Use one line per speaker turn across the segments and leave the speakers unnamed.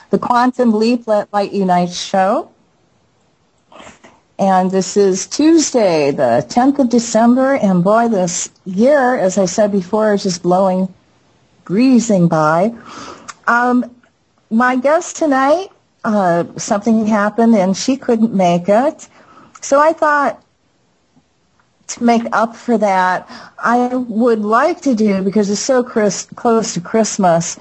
the Quantum Leap Let Light Unite show. And this is Tuesday, the 10th of December, and boy, this year, as I said before, is just breezing by. My guest tonight, something happened and she couldn't make it. So I thought, to make up for that, I would like to do, because it's so close to Christmas,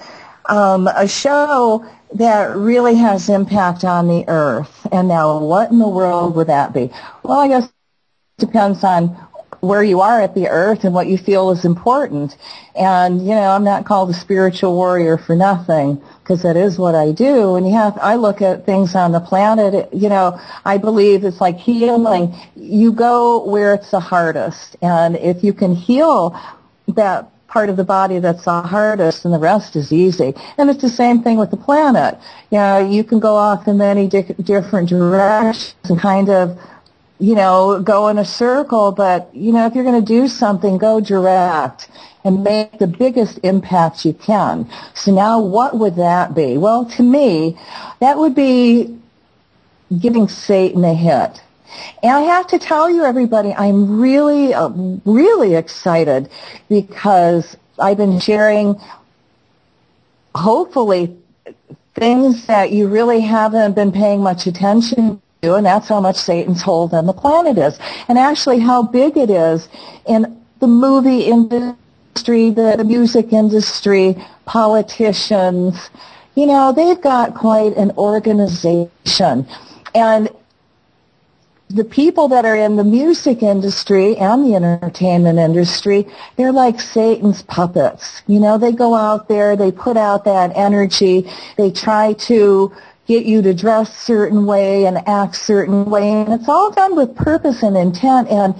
a show that really has impact on the earth. And now, what in the world would that be? Well, I guess it depends on where you are at the earth and what you feel is important. And, you know, I'm not called a spiritual warrior for nothing, because that is what I do. And I look at things on the planet, you know, I believe it's like healing. You go where it's the hardest. And if you can heal that part of the body that's the hardest, and the rest is easy. And it's the same thing with the planet. You know, you can go off in many different directions and kind of, you know, go in a circle, but, you know, if you're going to do something, go direct and make the biggest impact you can. So now what would that be? Well, to me, that would be giving Satan a hit. And I have to tell you, everybody, I'm really, really excited, because I've been sharing, hopefully, things that you really haven't been paying much attention to, and that's how much Satan's hold on the planet is, and actually how big it is in the movie industry, the music industry, politicians. You know, they've got quite an organization. And the people that are in the music industry and the entertainment industry, they're like Satan's puppets. You know, they go out there, they put out that energy, they try to get you to dress a certain way and act a certain way, and it's all done with purpose and intent. And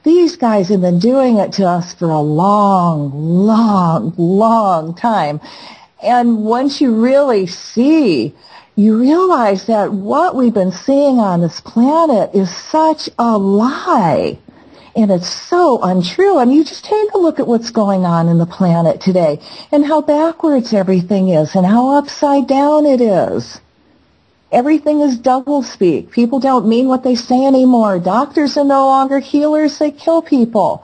these guys have been doing it to us for a long, long, long time. And once you really see, you realize that what we've been seeing on this planet is such a lie. And it's so untrue. And you just take a look at what's going on in the planet today, and how backwards everything is, and how upside down it is. Everything is doublespeak. People don't mean what they say anymore. Doctors are no longer healers. They kill people.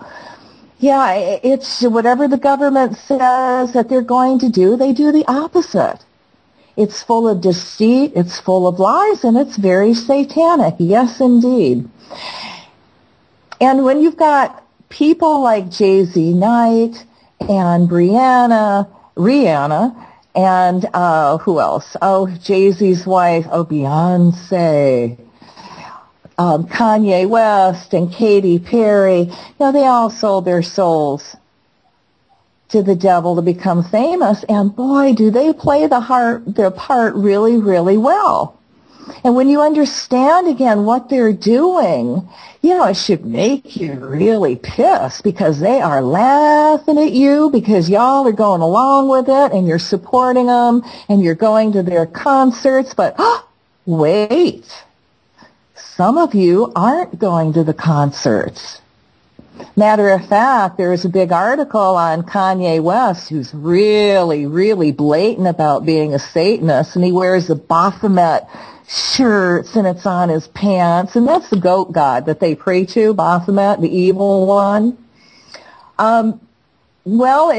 Yeah, it's whatever the government says that they're going to do, they do the opposite. It's full of deceit, it's full of lies, and it's very satanic. Yes, indeed. And when you've got people like Jay-Z Knight and Rihanna, and who else? Oh, Jay-Z's wife, Beyonce, Kanye West and Katy Perry. You know, they all sold their souls to the devil to become famous, and boy, do they play their part really, really well. And when you understand again what they're doing, you know, it should make you really pissed, because they are laughing at you because y'all are going along with it and you're supporting them and you're going to their concerts. But wait, some of you aren't going to the concerts. Matter of fact, there was a big article on Kanye West, who's really, really blatant about being a Satanist, and he wears the Baphomet shirts, and it's on his pants, and that's the goat god that they pray to, Baphomet, the evil one. Well,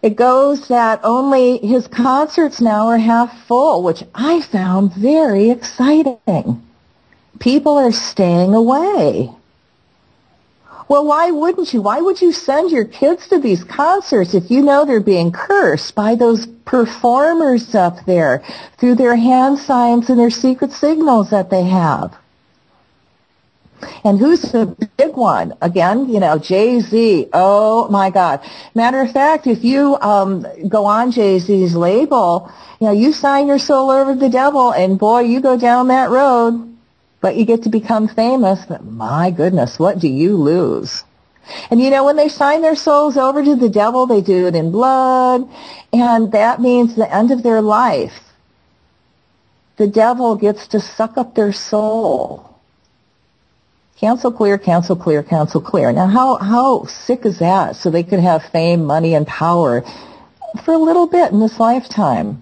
it goes that only his concerts now are half full, which I found very exciting. People are staying away. Well, why wouldn't you? Why would you send your kids to these concerts if you know they're being cursed by those performers up there through their hand signs and their secret signals that they have? And who's the big one? Again, you know, Jay-Z. Oh, my God. Matter of fact, if you go on Jay-Z's label, you know, you sign your soul over to the devil, and boy, you go down that road. But you get to become famous, but my goodness, what do you lose? And you know, when they sign their souls over to the devil, they do it in blood, and that means the end of their life. The devil gets to suck up their soul. Cancel, clear, cancel, clear, cancel, clear. Now, how sick is that? So they could have fame, money, and power for a little bit in this lifetime.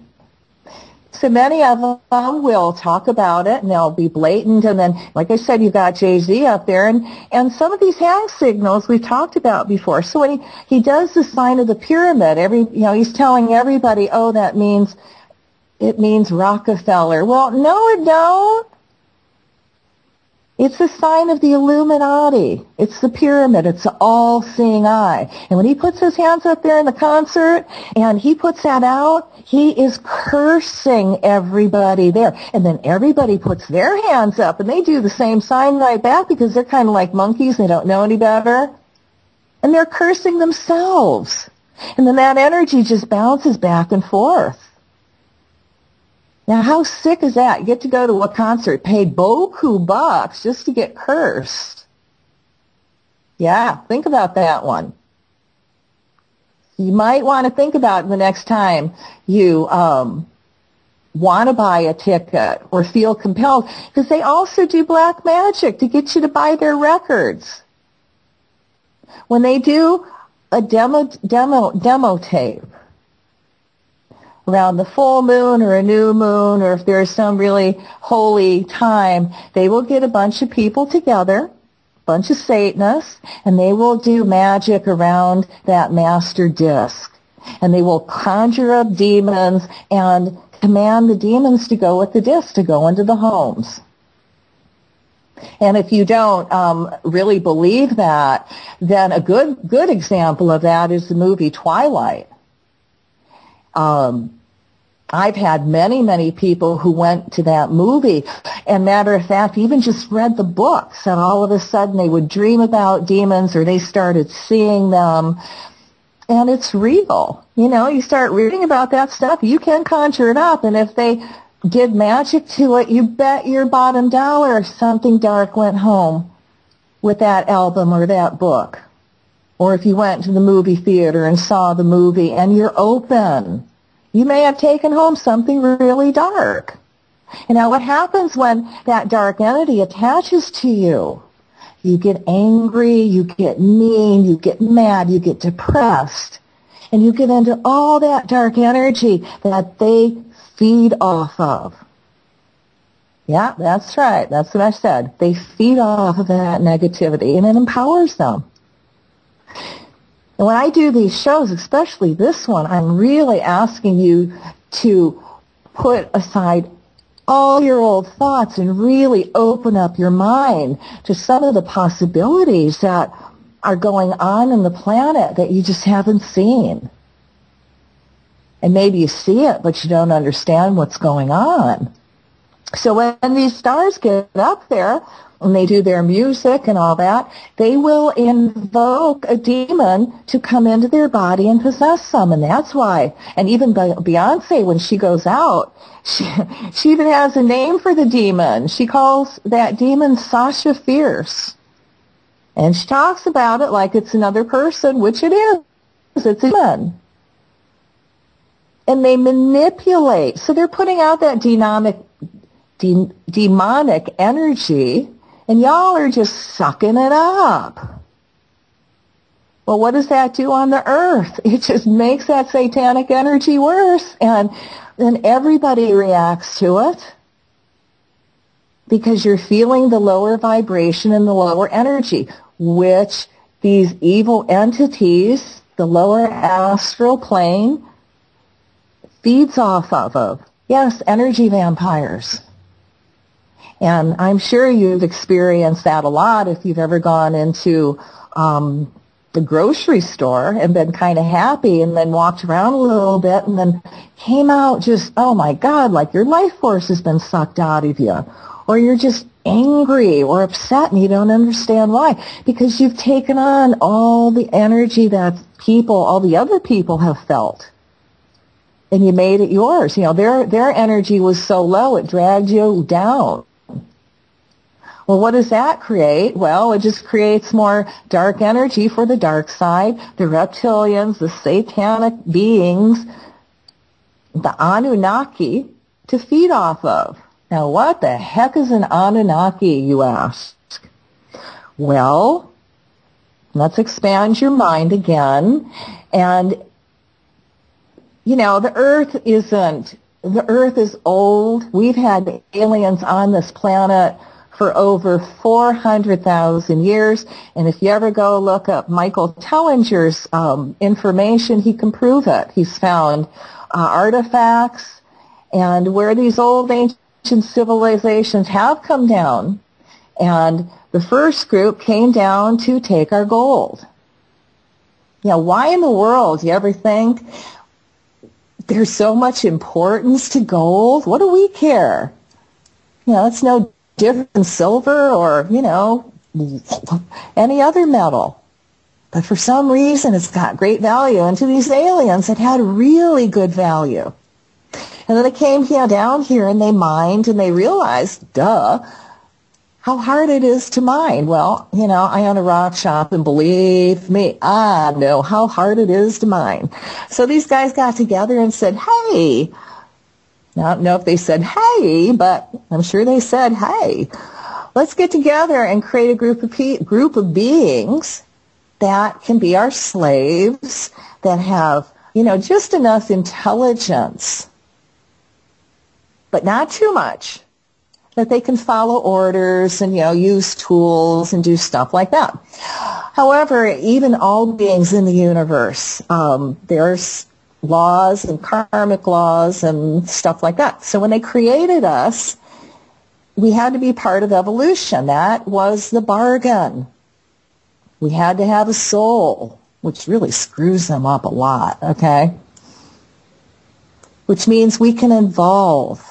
So many of them will talk about it, and they'll be blatant. And then, like I said, you've got Jay-Z up there, and some of these hand signals we've talked about before. So when he does the sign of the pyramid, he's telling everybody, oh, it means Rockefeller. Well, no, it don't. It's a sign of the Illuminati. It's the pyramid. It's the all-seeing eye. And when he puts his hands up there in the concert and he puts that out, he is cursing everybody there. And then everybody puts their hands up and they do the same sign right back because they're kind of like monkeys. They don't know any better. And they're cursing themselves. And then that energy just bounces back and forth. Now, how sick is that? You get to go to a concert, pay beaucoup bucks just to get cursed. Yeah, think about that one. You might want to think about it the next time you want to buy a ticket or feel compelled, because they also do black magic to get you to buy their records. When they do a demo tape, around the full moon or a new moon, or if there's some really holy time, they will get a bunch of people together, a bunch of Satanists, and they will do magic around that master disc. And they will conjure up demons and command the demons to go with the disc, to go into the homes. And if you don't really believe that, then a good example of that is the movie Twilight. I've had many people who went to that movie, and matter of fact, even just read the books, and all of a sudden they would dream about demons or they started seeing them, and it's real. You start reading about that stuff, you can conjure it up, and if they did magic to it, you bet your bottom dollar something dark went home with that album or that book. Or if you went to the movie theater and saw the movie and you're open, you may have taken home something really dark. And now what happens when that dark entity attaches to you? You get angry, you get mean, you get mad, you get depressed, and you get into all that dark energy that they feed off of. Yeah, that's right. That's what I said. They feed off of that negativity, and it empowers them. And when I do these shows, especially this one, I'm really asking you to put aside all your old thoughts and really open up your mind to some of the possibilities that are going on in the planet that you just haven't seen. And maybe you see it, but you don't understand what's going on. So when these stars get up there, and they do their music and all that, they will invoke a demon to come into their body and possess them. And that's why, and even Beyonce, when she goes out, she even has a name for the demon. She calls that demon Sasha Fierce. And she talks about it like it's another person, which it is. It's a demon. And they manipulate. So they're putting out that demonic energy, and y'all are just sucking it up. Well, what does that do on the earth? It just makes that satanic energy worse, and then everybody reacts to it because you're feeling the lower vibration and the lower energy, which these evil entities, the lower astral plane, feeds off of. Yes, energy vampires. And I'm sure you've experienced that a lot if you've ever gone into the grocery store and been kind of happy and then walked around a little bit and then came out just, oh my God, like your life force has been sucked out of you. Or you're just angry or upset and you don't understand why. Because you've taken on all the energy that all the other people have felt. And you made it yours. Their energy was so low it dragged you down. Well, what does that create? Well, it just creates more dark energy for the dark side, the reptilians, the satanic beings, the Anunnaki to feed off of. Now, what the heck is an Anunnaki, you ask? Well, let's expand your mind again. And, the earth isn't the Earth is old. We've had aliens on this planet for over 400,000 years. And if you ever go look up Michael Tellinger's information, he can prove it. He's found artifacts and where these old ancient civilizations have come down. And the first group came down to take our gold. You know, why in the world do you ever think there's so much importance to gold? What do we care? You know, it's no different than silver or, you know, any other metal. But for some reason, it's got great value. And to these aliens, it had really good value. And then they came down here and they mined and they realized, duh, how hard it is to mine. Well, you know, I own a rock shop, and believe me, I know how hard it is to mine. So these guys got together and said, hey, now, I don't know if they said hey, but I'm sure they said, hey, let's get together and create a group of beings that can be our slaves, that have, you know, just enough intelligence, but not too much, that they can follow orders and, you know, use tools and do stuff like that. However, even all beings in the universe, there's laws and karmic laws and stuff like that. So when they created us, we had to be part of evolution. That was the bargain. We had to have a soul, which really screws them up a lot, okay? Which means we can evolve.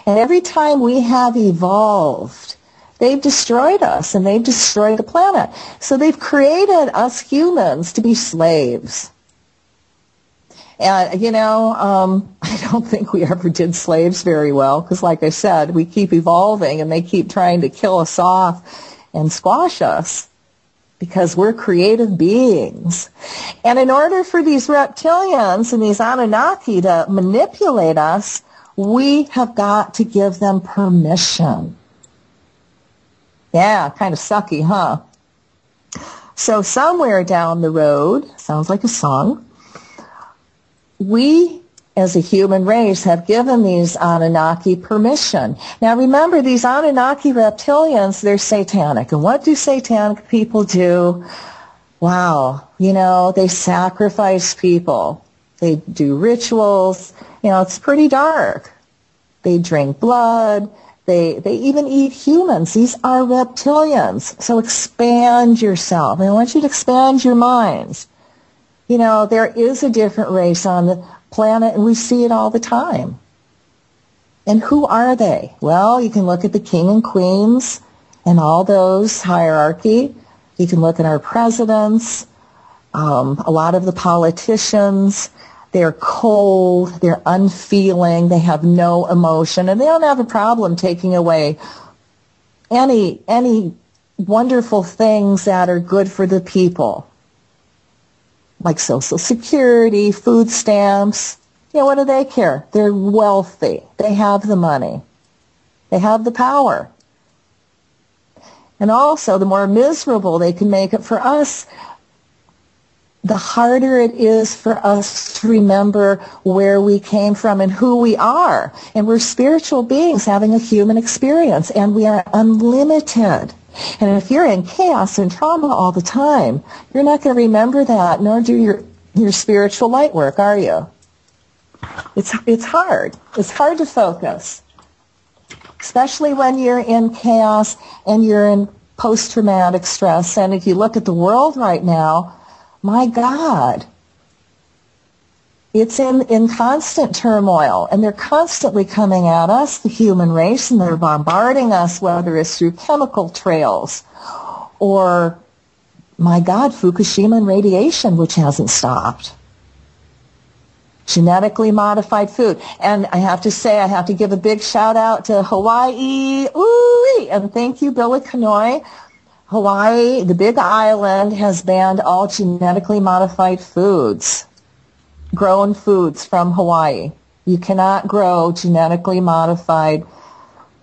And every time we have evolved, they've destroyed us and they've destroyed the planet. So they've created us humans to be slaves. And, you know, I don't think we ever did slaves very well because, like I said, we keep evolving and they keep trying to kill us off and squash us because we're creative beings. And in order for these reptilians and these Anunnaki to manipulate us, we have got to give them permission. Yeah, kind of sucky, huh? So somewhere down the road, sounds like a song, we as a human race have given these Anunnaki permission. Now remember, these Anunnaki reptilians, they're satanic. And what do satanic people do? Wow, you know, they sacrifice people. They do rituals. You know, it's pretty dark. They drink blood. They even eat humans. These are reptilians. So expand yourself. I want you to expand your minds. You know, there is a different race on the planet, and we see it all the time. And who are they? Well, you can look at the king and queens and all those hierarchy. You can look at our presidents, a lot of the politicians. They're cold, they're unfeeling, they have no emotion, and they don't have a problem taking away any wonderful things that are good for the people, like Social Security, food stamps. You know, what do they care? They're wealthy. They have the money. They have the power. And also, the more miserable they can make it for us, the harder it is for us to remember where we came from and who we are. And we're spiritual beings having a human experience, and we are unlimited. And if you're in chaos and trauma all the time, you're not going to remember that, nor do your spiritual light work, are you? It's hard. It's hard to focus, especially when you're in chaos and you're in post-traumatic stress. And if you look at the world right now, my God, it's in constant turmoil, and they're constantly coming at us, the human race, and they're bombarding us, whether it's through chemical trails or, my God, Fukushima and radiation, which hasn't stopped. Genetically modified food. And I have to say, I have to give a big shout out to Hawaii. Ooh-wee. And thank you, Billy Kanoy. Hawaii, the big island, has banned all genetically modified foods, grown foods from Hawaii. You cannot grow genetically modified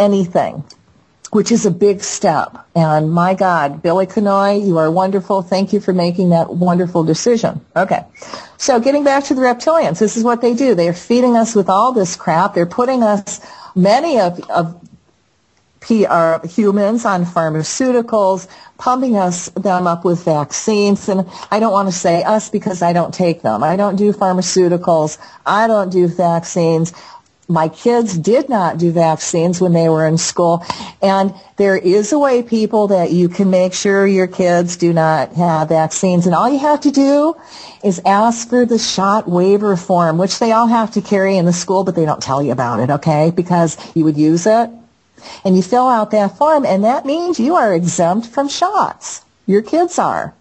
anything. which is a big step. And my God, Billy Kanoy, you are wonderful. Thank you for making that wonderful decision. Okay. So getting back to the reptilians, this is what they do. They are feeding us with all this crap. They're putting us, many of humans on pharmaceuticals, pumping them up with vaccines. And I don't want to say us because I don't take them. I don't do pharmaceuticals. I don't do vaccines. My kids did not do vaccines when they were in school. And there is a way, people, that you can make sure your kids do not have vaccines. And all you have to do is ask for the shot waiver form, which they all have to carry in the school, but they don't tell you about it, okay? Because you would use it. And you fill out that form, and that means you are exempt from shots. Your kids are.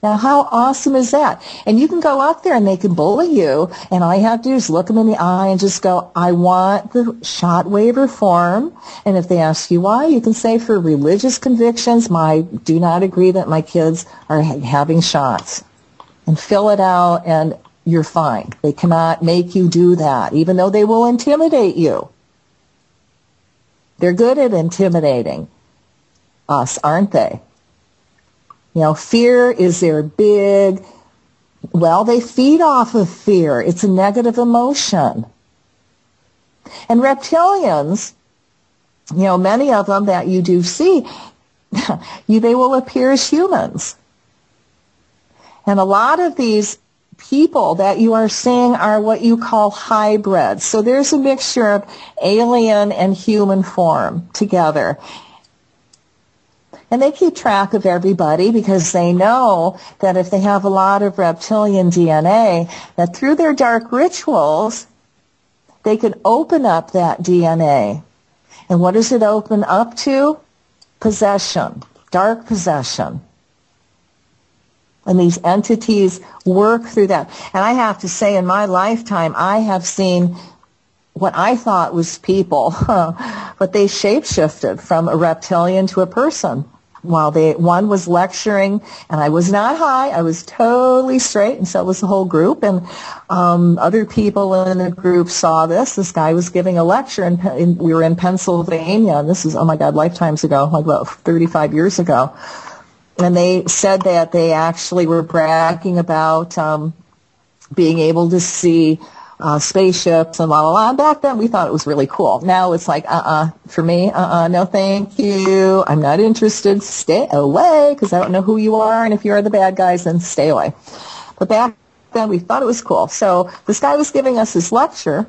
Now, how awesome is that? And you can go out there and they can bully you, and all you have to do is look them in the eye and just go, I want the shot waiver form. And if they ask you why, you can say, for religious convictions, I do not agree that my kids are having shots. And fill it out, and you're fine. They cannot make you do that, even though they will intimidate you. They're good at intimidating us, aren't they? You know, fear is their big, well, they feed off of fear. It's a negative emotion. And reptilians, you know, many of them that you do see, they will appear as humans. And a lot of these people that you are seeing are what you call hybrids. So there's a mixture of alien and human form together. And they keep track of everybody because they know that if they have a lot of reptilian DNA, that through their dark rituals, they can open up that DNA. And what does it open up to? Possession, dark possession. And these entities work through that. And I have to say, in my lifetime, I have seen what I thought was people, but they shapeshifted from a reptilian to a person. While one was lecturing, and I was not high, I was totally straight, and so was the whole group. And other people in the group saw this. This guy was giving a lecture, and we were in Pennsylvania, and this was, oh my God, lifetimes ago, like about 35 years ago. And they said that they actually were bragging about being able to see spaceships and blah, blah, blah. And back then we thought it was really cool. Now it's like, for me, no thank you. I'm not interested. Stay away, because I don't know who you are. And if you are the bad guys, then stay away. But back then we thought it was cool. So this guy was giving us his lecture.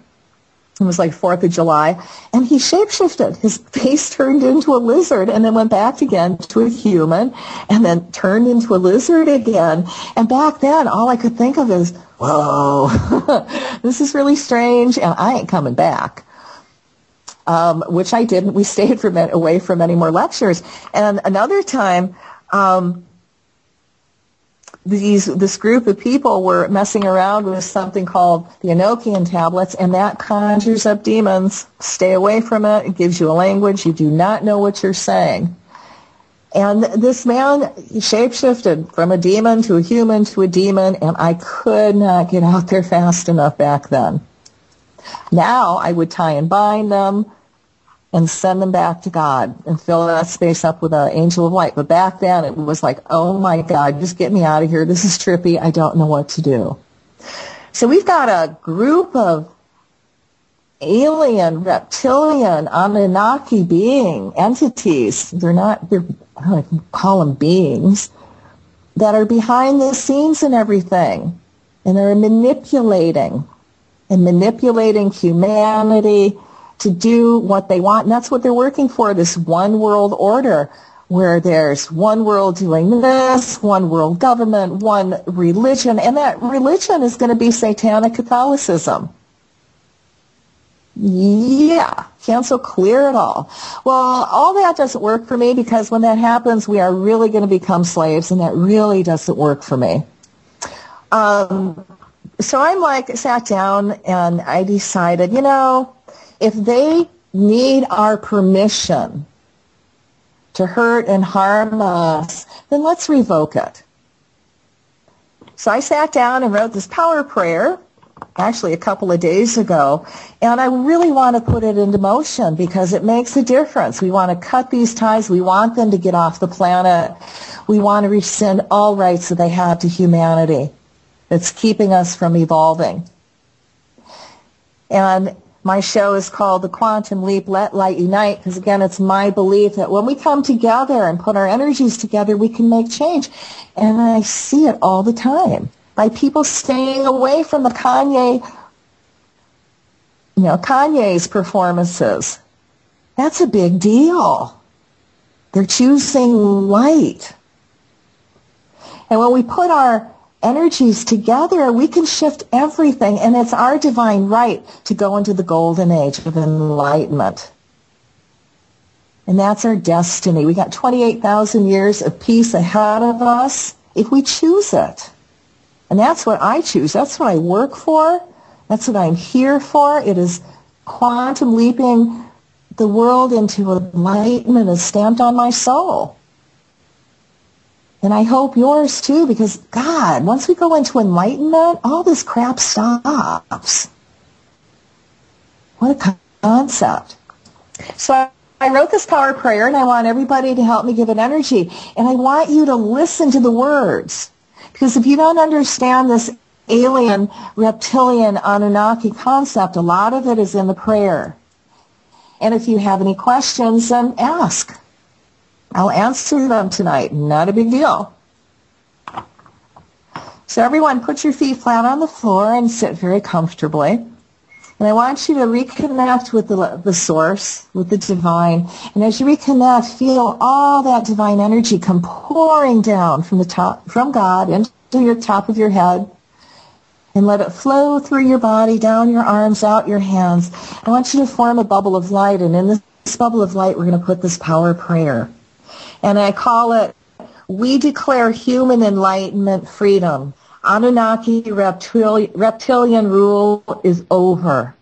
It was like 4th of July, and he shapeshifted. His face turned into a lizard and then went back again to a human and then turned into a lizard again. And back then, all I could think of is, whoa, this is really strange, and I ain't coming back. Which I didn't. We stayed away from any more lectures. And another time, this group of people were messing around with something called the Enochian tablets, and that conjures up demons. Stay away from it. It gives you a language. You do not know what you're saying. And this man shapeshifted from a demon to a human to a demon, and I could not get out there fast enough back then. Now I would tie and bind them and send them back to God and fill that space up with an angel of light. But back then it was like, oh my God, just get me out of here. This is trippy. I don't know what to do. So we've got a group of alien, reptilian, Anunnaki being entities. I call them beings, that are behind the scenes and everything. And they're manipulating humanity to do what they want. And that's what they're working for, this one world order, where there's one world doing this, one world government, one religion, and that religion is going to be satanic Catholicism. Yeah, can't so clear it all. Well, all that doesn't work for me, because when that happens, we are really going to become slaves, and that really doesn't work for me. So I sat down and I decided, if they need our permission to hurt and harm us, then let's revoke it. So I sat down and wrote this power prayer, actually a couple of days ago, and I really want to put it into motion because it makes a difference. We want to cut these ties. We want them to get off the planet. We want to rescind all rights that they have to humanity that's keeping us from evolving. And my show is called The Quantum Leap, Let Light Unite, because again, it's my belief that when we come together and put our energies together, we can make change. And I see it all the time by people staying away from the Kanye's performances. That's a big deal. They're choosing light. And when we put our energies together, we can shift everything, and it's our divine right to go into the golden age of enlightenment. And that's our destiny. We got 28,000 years of peace ahead of us if we choose it. And that's what I choose. That's what I work for. That's what I'm here for. It is quantum leaping the world into enlightenment is stamped on my soul. And I hope yours too, because God, once we go into enlightenment, all this crap stops. What a concept. So I wrote this power prayer, and I want everybody to help me give it energy. And I want you to listen to the words. Because if you don't understand this alien, reptilian, Anunnaki concept, a lot of it is in the prayer. And if you have any questions, then ask. I'll answer them tonight. Not a big deal. So everyone, put your feet flat on the floor and sit very comfortably. And I want you to reconnect with the source, with the divine. And as you reconnect, feel all that divine energy come pouring down from the top, from God into your top of your head. And let it flow through your body, down your arms, out your hands. I want you to form a bubble of light. And in this bubble of light, we're going to put this power prayer. And I call it, we declare human enlightenment freedom. Anunnaki reptilian rule is over.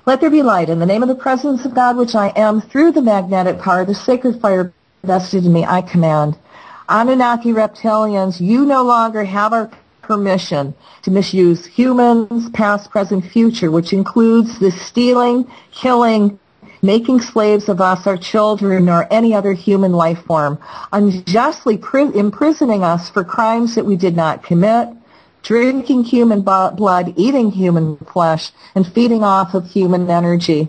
Let there be light in the name of the presence of God, which I am, through the magnetic power, the sacred fire vested in me, I command. Anunnaki reptilians, you no longer have our permission to misuse humans, past, present, future, which includes the stealing, killing, making slaves of us, our children, or any other human life form, unjustly imprisoning us for crimes that we did not commit, drinking human blood, eating human flesh, and feeding off of human energy.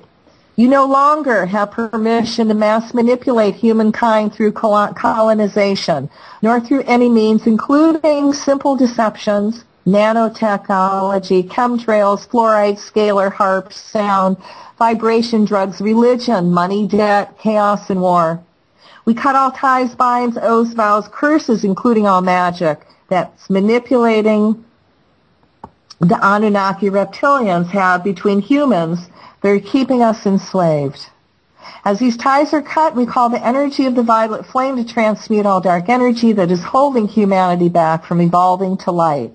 You no longer have permission to mass manipulate humankind through colonization, nor through any means, including simple deceptions, nanotechnology, chemtrails, fluoride, scalar, HAARP, sound, vibration, drugs, religion, money, debt, chaos, and war. We cut all ties, binds, oaths, vows, curses, including all magic that's manipulating the Anunnaki reptilians have between humans. They're keeping us enslaved. As these ties are cut, we call the energy of the violet flame to transmute all dark energy that is holding humanity back from evolving to light.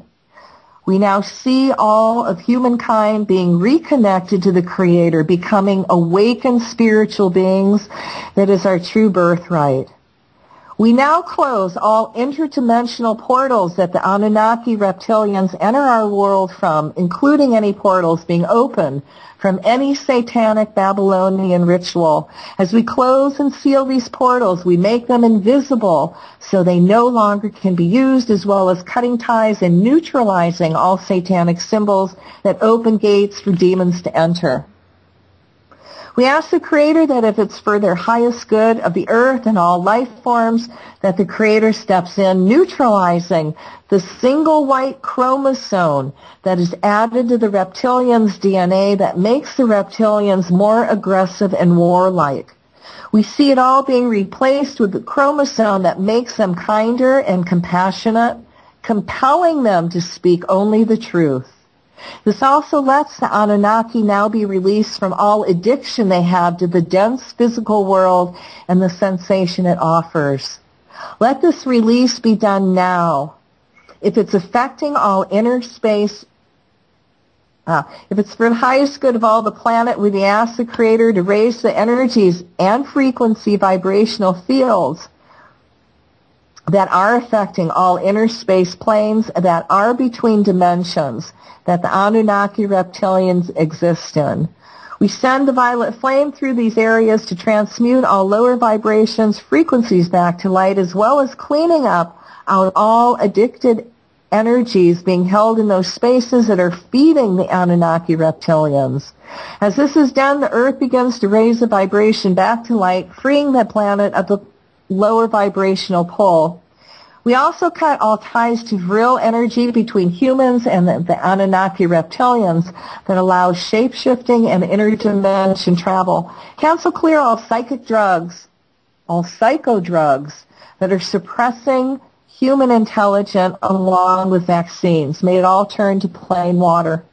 We now see all of humankind being reconnected to the Creator, becoming awakened spiritual beings. That is our true birthright. We now close all interdimensional portals that the Anunnaki reptilians enter our world from, including any portals being opened from any satanic Babylonian ritual. As we close and seal these portals, we make them invisible so they no longer can be used, as well as cutting ties and neutralizing all satanic symbols that open gates for demons to enter. We ask the Creator that if it's for their highest good of the earth and all life forms, that the Creator steps in, neutralizing the single white chromosome that is added to the reptilians' DNA that makes the reptilians more aggressive and warlike. We see it all being replaced with the chromosome that makes them kinder and compassionate, compelling them to speak only the truth. This also lets the Anunnaki now be released from all addiction they have to the dense physical world and the sensation it offers. Let this release be done now. If it's affecting all inner space, if it's for the highest good of all the planet, we ask the Creator to raise the energies and frequency vibrational fields that are affecting all inner space planes that are between dimensions that the Anunnaki reptilians exist in. We send the violet flame through these areas to transmute all lower vibrations, frequencies back to light, as well as cleaning up out all addicted energies being held in those spaces that are feeding the Anunnaki reptilians. As this is done, the earth begins to raise the vibration back to light, freeing the planet of the lower vibrational pull. We also cut all ties to real energy between humans and the Anunnaki reptilians that allows shape-shifting and interdimension travel. Cancel clear all psychic drugs, all psycho drugs that are suppressing human intelligence along with vaccines. May it all turn to plain water.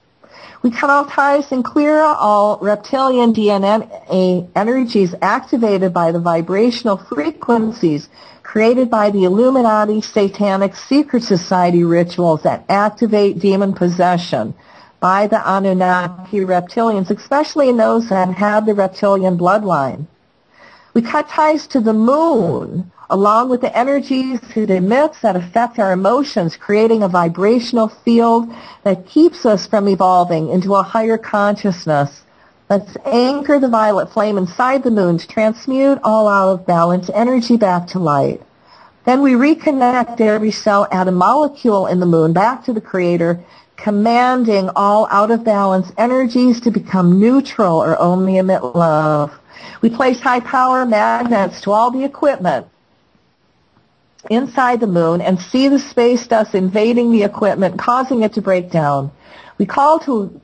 We cut all ties and clear all reptilian DNA energies activated by the vibrational frequencies created by the Illuminati satanic secret society rituals that activate demon possession by the Anunnaki reptilians, especially in those that have the reptilian bloodline. We cut ties to the moon, along with the energies it emits that affect our emotions, creating a vibrational field that keeps us from evolving into a higher consciousness. Let's anchor the violet flame inside the moon to transmute all out of balance energy back to light. Then we reconnect every cell, atom, molecule in the moon back to the Creator, commanding all out of balance energies to become neutral or only emit love. We place high power magnets to all the equipment inside the moon and see the space dust invading the equipment, causing it to break down. We call to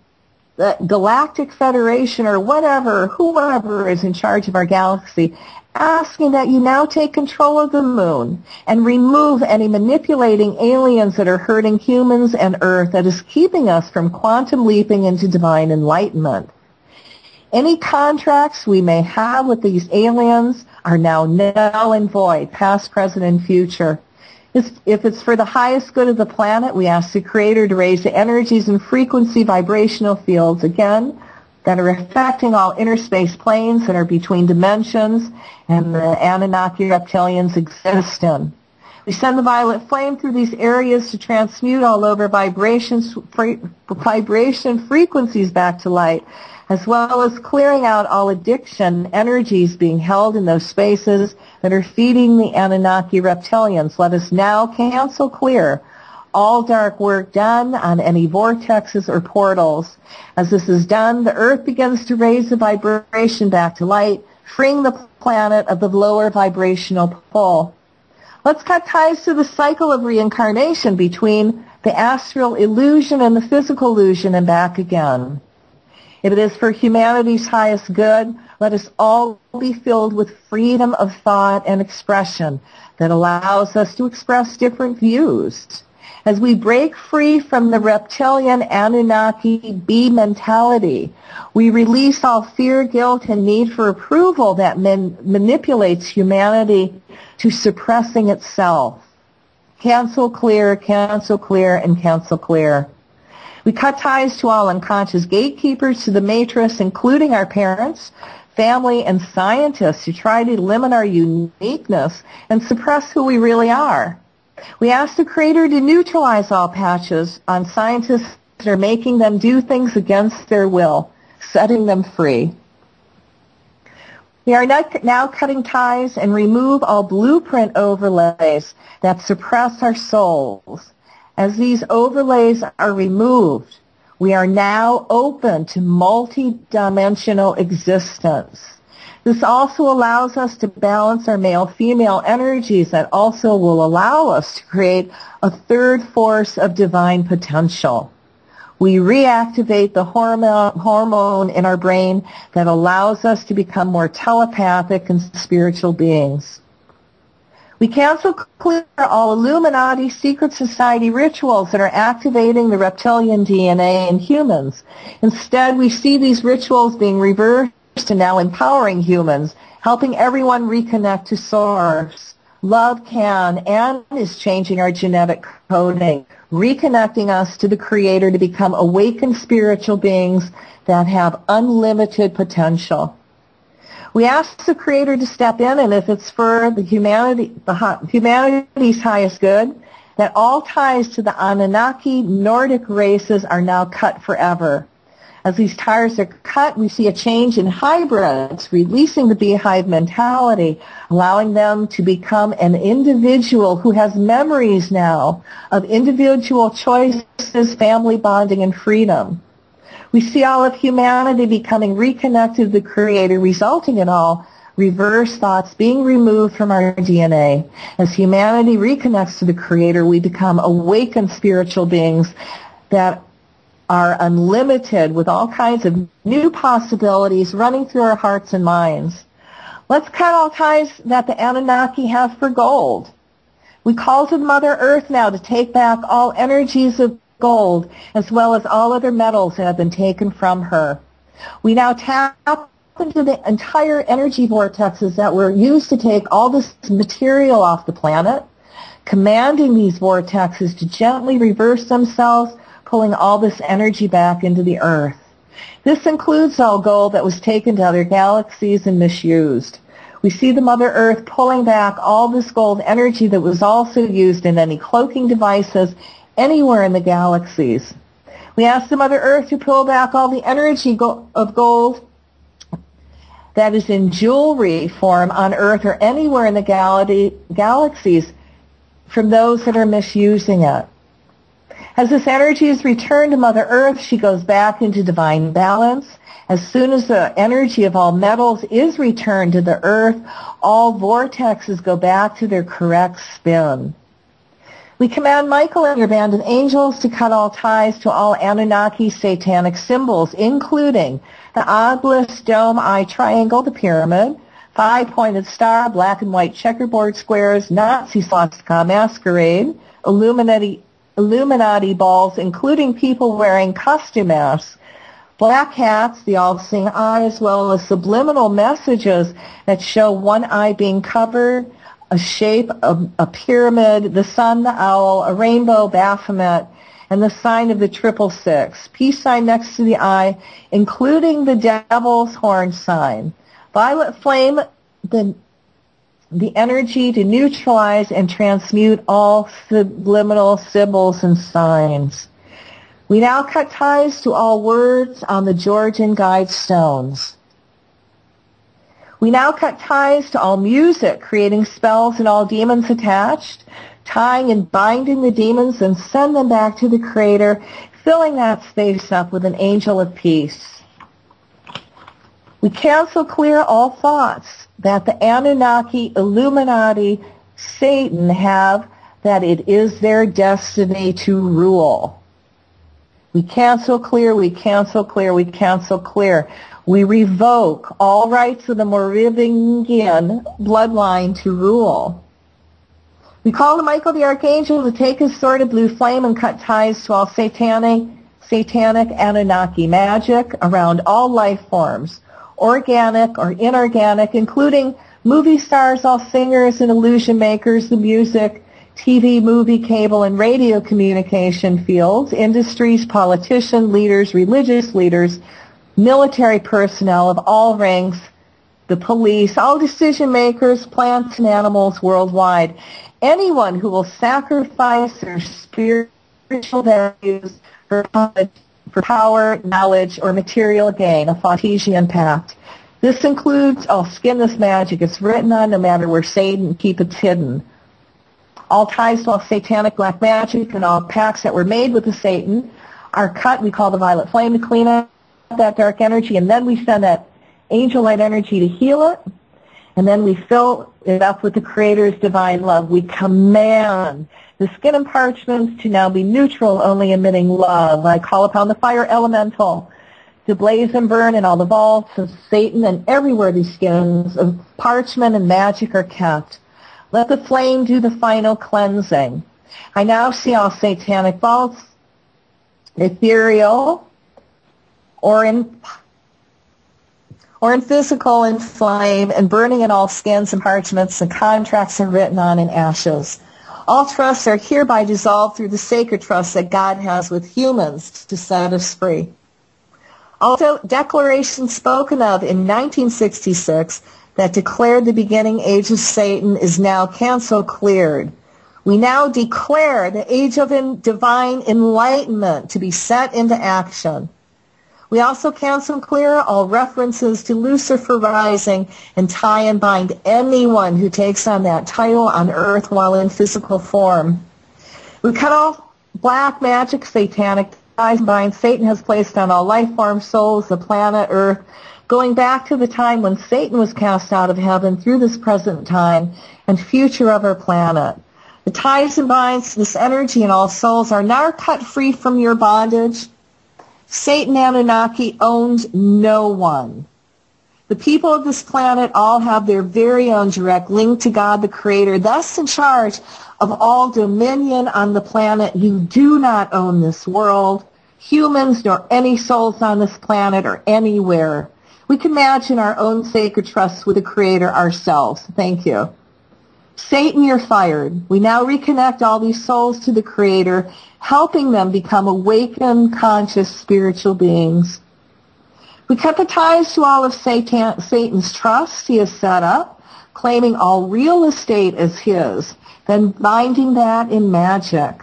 the Galactic Federation or whoever is in charge of our galaxy, asking that you now take control of the moon and remove any manipulating aliens that are hurting humans and Earth that is keeping us from quantum leaping into divine enlightenment. Any contracts we may have with these aliens are now null and void, past, present, and future. If it's for the highest good of the planet, we ask the Creator to raise the energies and frequency vibrational fields, again, that are affecting all inner space planes that are between dimensions and the Anunnaki reptilians exist in. We send the violet flame through these areas to transmute all over vibration frequencies back to light, as well as clearing out all addiction energies being held in those spaces that are feeding the Anunnaki reptilians. Let us now cancel clear all dark work done on any vortexes or portals. As this is done, the earth begins to raise the vibration back to light, freeing the planet of the lower vibrational pull. Let's cut ties to the cycle of reincarnation between the astral illusion and the physical illusion and back again. If it is for humanity's highest good, let us all be filled with freedom of thought and expression that allows us to express different views. As we break free from the reptilian Anunnaki B mentality, we release all fear, guilt, and need for approval that manipulates humanity to suppressing itself. Cancel, clear, and cancel, clear. We cut ties to all unconscious gatekeepers to the matrix, including our parents, family, and scientists who try to limit our uniqueness and suppress who we really are. We ask the Creator to neutralize all patches on scientists that are making them do things against their will, setting them free. We are now cutting ties and remove all blueprint overlays that suppress our souls. As these overlays are removed, we are now open to multi-dimensional existence. This also allows us to balance our male-female energies that also will allow us to create a third force of divine potential. We reactivate the hormone in our brain that allows us to become more telepathic and spiritual beings. We cancel clear all Illuminati secret society rituals that are activating the reptilian DNA in humans. Instead, we see these rituals being reversed and now empowering humans, helping everyone reconnect to Source. Love can and is changing our genetic coding, reconnecting us to the Creator to become awakened spiritual beings that have unlimited potential. We ask the Creator to step in, and if it's for the humanity's highest good, that all ties to the Anunnaki Nordic races are now cut forever. As these ties are cut, we see a change in hybrids, releasing the beehive mentality, allowing them to become an individual who has memories now of individual choices, family bonding, and freedom. We see all of humanity becoming reconnected to the Creator, resulting in all reverse thoughts being removed from our DNA. As humanity reconnects to the Creator, we become awakened spiritual beings that are unlimited with all kinds of new possibilities running through our hearts and minds. Let's cut all ties that the Anunnaki have for gold. We call to Mother Earth now to take back all energies of gold as well as all other metals that have been taken from her. We now tap into the entire energy vortexes that were used to take all this material off the planet, commanding these vortexes to gently reverse themselves, pulling all this energy back into the earth. This includes all gold that was taken to other galaxies and misused. We see the Mother Earth pulling back all this gold energy that was also used in any cloaking devices anywhere in the galaxies. We ask the Mother Earth to pull back all the energy of gold that is in jewelry form on Earth or anywhere in the galaxies from those that are misusing it. As this energy is returned to Mother Earth, she goes back into divine balance. As soon as the energy of all metals is returned to the Earth, all vortexes go back to their correct spin. We command Michael and your band of angels to cut all ties to all Anunnaki satanic symbols, including the obelisk, dome, eye triangle, the pyramid, five-pointed star, black and white checkerboard squares, Nazi swastika masquerade, Illuminati balls, including people wearing costume masks, black hats, the all-seeing eye, as well as subliminal messages that show one eye being covered, a shape of a pyramid, the sun, the owl, a rainbow, Baphomet, and the sign of the 666, peace sign next to the eye, including the devil's horn sign. Violet flame, the energy to neutralize and transmute all subliminal symbols and signs. We now cut ties to all words on the Georgian guide stones. We now cut ties to all music, creating spells and all demons attached, tying and binding the demons and send them back to the Creator, filling that space up with an angel of peace. We cancel clear all thoughts that the Anunnaki, Illuminati, Satan have that it is their destiny to rule. We cancel clear, we cancel clear, we cancel clear. We revoke all rights of the Merovingian bloodline to rule. We call to Michael the Archangel to take his sword of blue flame and cut ties to all satanic Anunnaki magic around all life forms, organic or inorganic, including movie stars, all singers and illusion makers, the music, TV, movie, cable, and radio communication fields, industries, politicians, leaders, religious leaders, military personnel of all ranks, the police, all decision makers, plants and animals worldwide. Anyone who will sacrifice their spiritual values for power, knowledge, or material gain, a Fontesian pact. This includes all skinless magic. It's written on no matter where Satan keep it hidden. All ties to all satanic black magic and all pacts that were made with the Satan are cut. We call the violet flame to clean up that dark energy, and then we send that angel light energy to heal it, and then we fill it up with the Creator's divine love. We command the skin and parchments to now be neutral, only emitting love. I call upon the fire elemental to blaze and burn in all the vaults of Satan and everywhere these skins of parchment and magic are kept. Let the flame do the final cleansing. I now see all satanic vaults, ethereal, or in physical in flame, and burning in all skins and parchments, and contracts are written on in ashes. All trusts are hereby dissolved through the sacred trust that God has with humans to set us free. Also, declaration spoken of in 1966 that declared the beginning age of Satan is now cancel cleared. We now declare the age of divine enlightenment to be set into action. We also cancel clear all references to Lucifer rising and tie and bind anyone who takes on that title on earth while in physical form. We cut off black magic, satanic ties and bind Satan has placed on all life form souls, the planet Earth, going back to the time when Satan was cast out of heaven through this present time and future of our planet. The ties and binds, this energy and all souls are now cut free from your bondage. Satan Anunnaki owns no one. The people of this planet all have their very own direct link to God the Creator, thus in charge of all dominion on the planet. You do not own this world, humans, nor any souls on this planet or anywhere. We can imagine our own sacred trust with the Creator ourselves. Thank you. Satan, you're fired. We now reconnect all these souls to the Creator, helping them become awakened, conscious, spiritual beings. We cut the ties to all of Satan's trusts he has set up, claiming all real estate as his, then binding that in magic.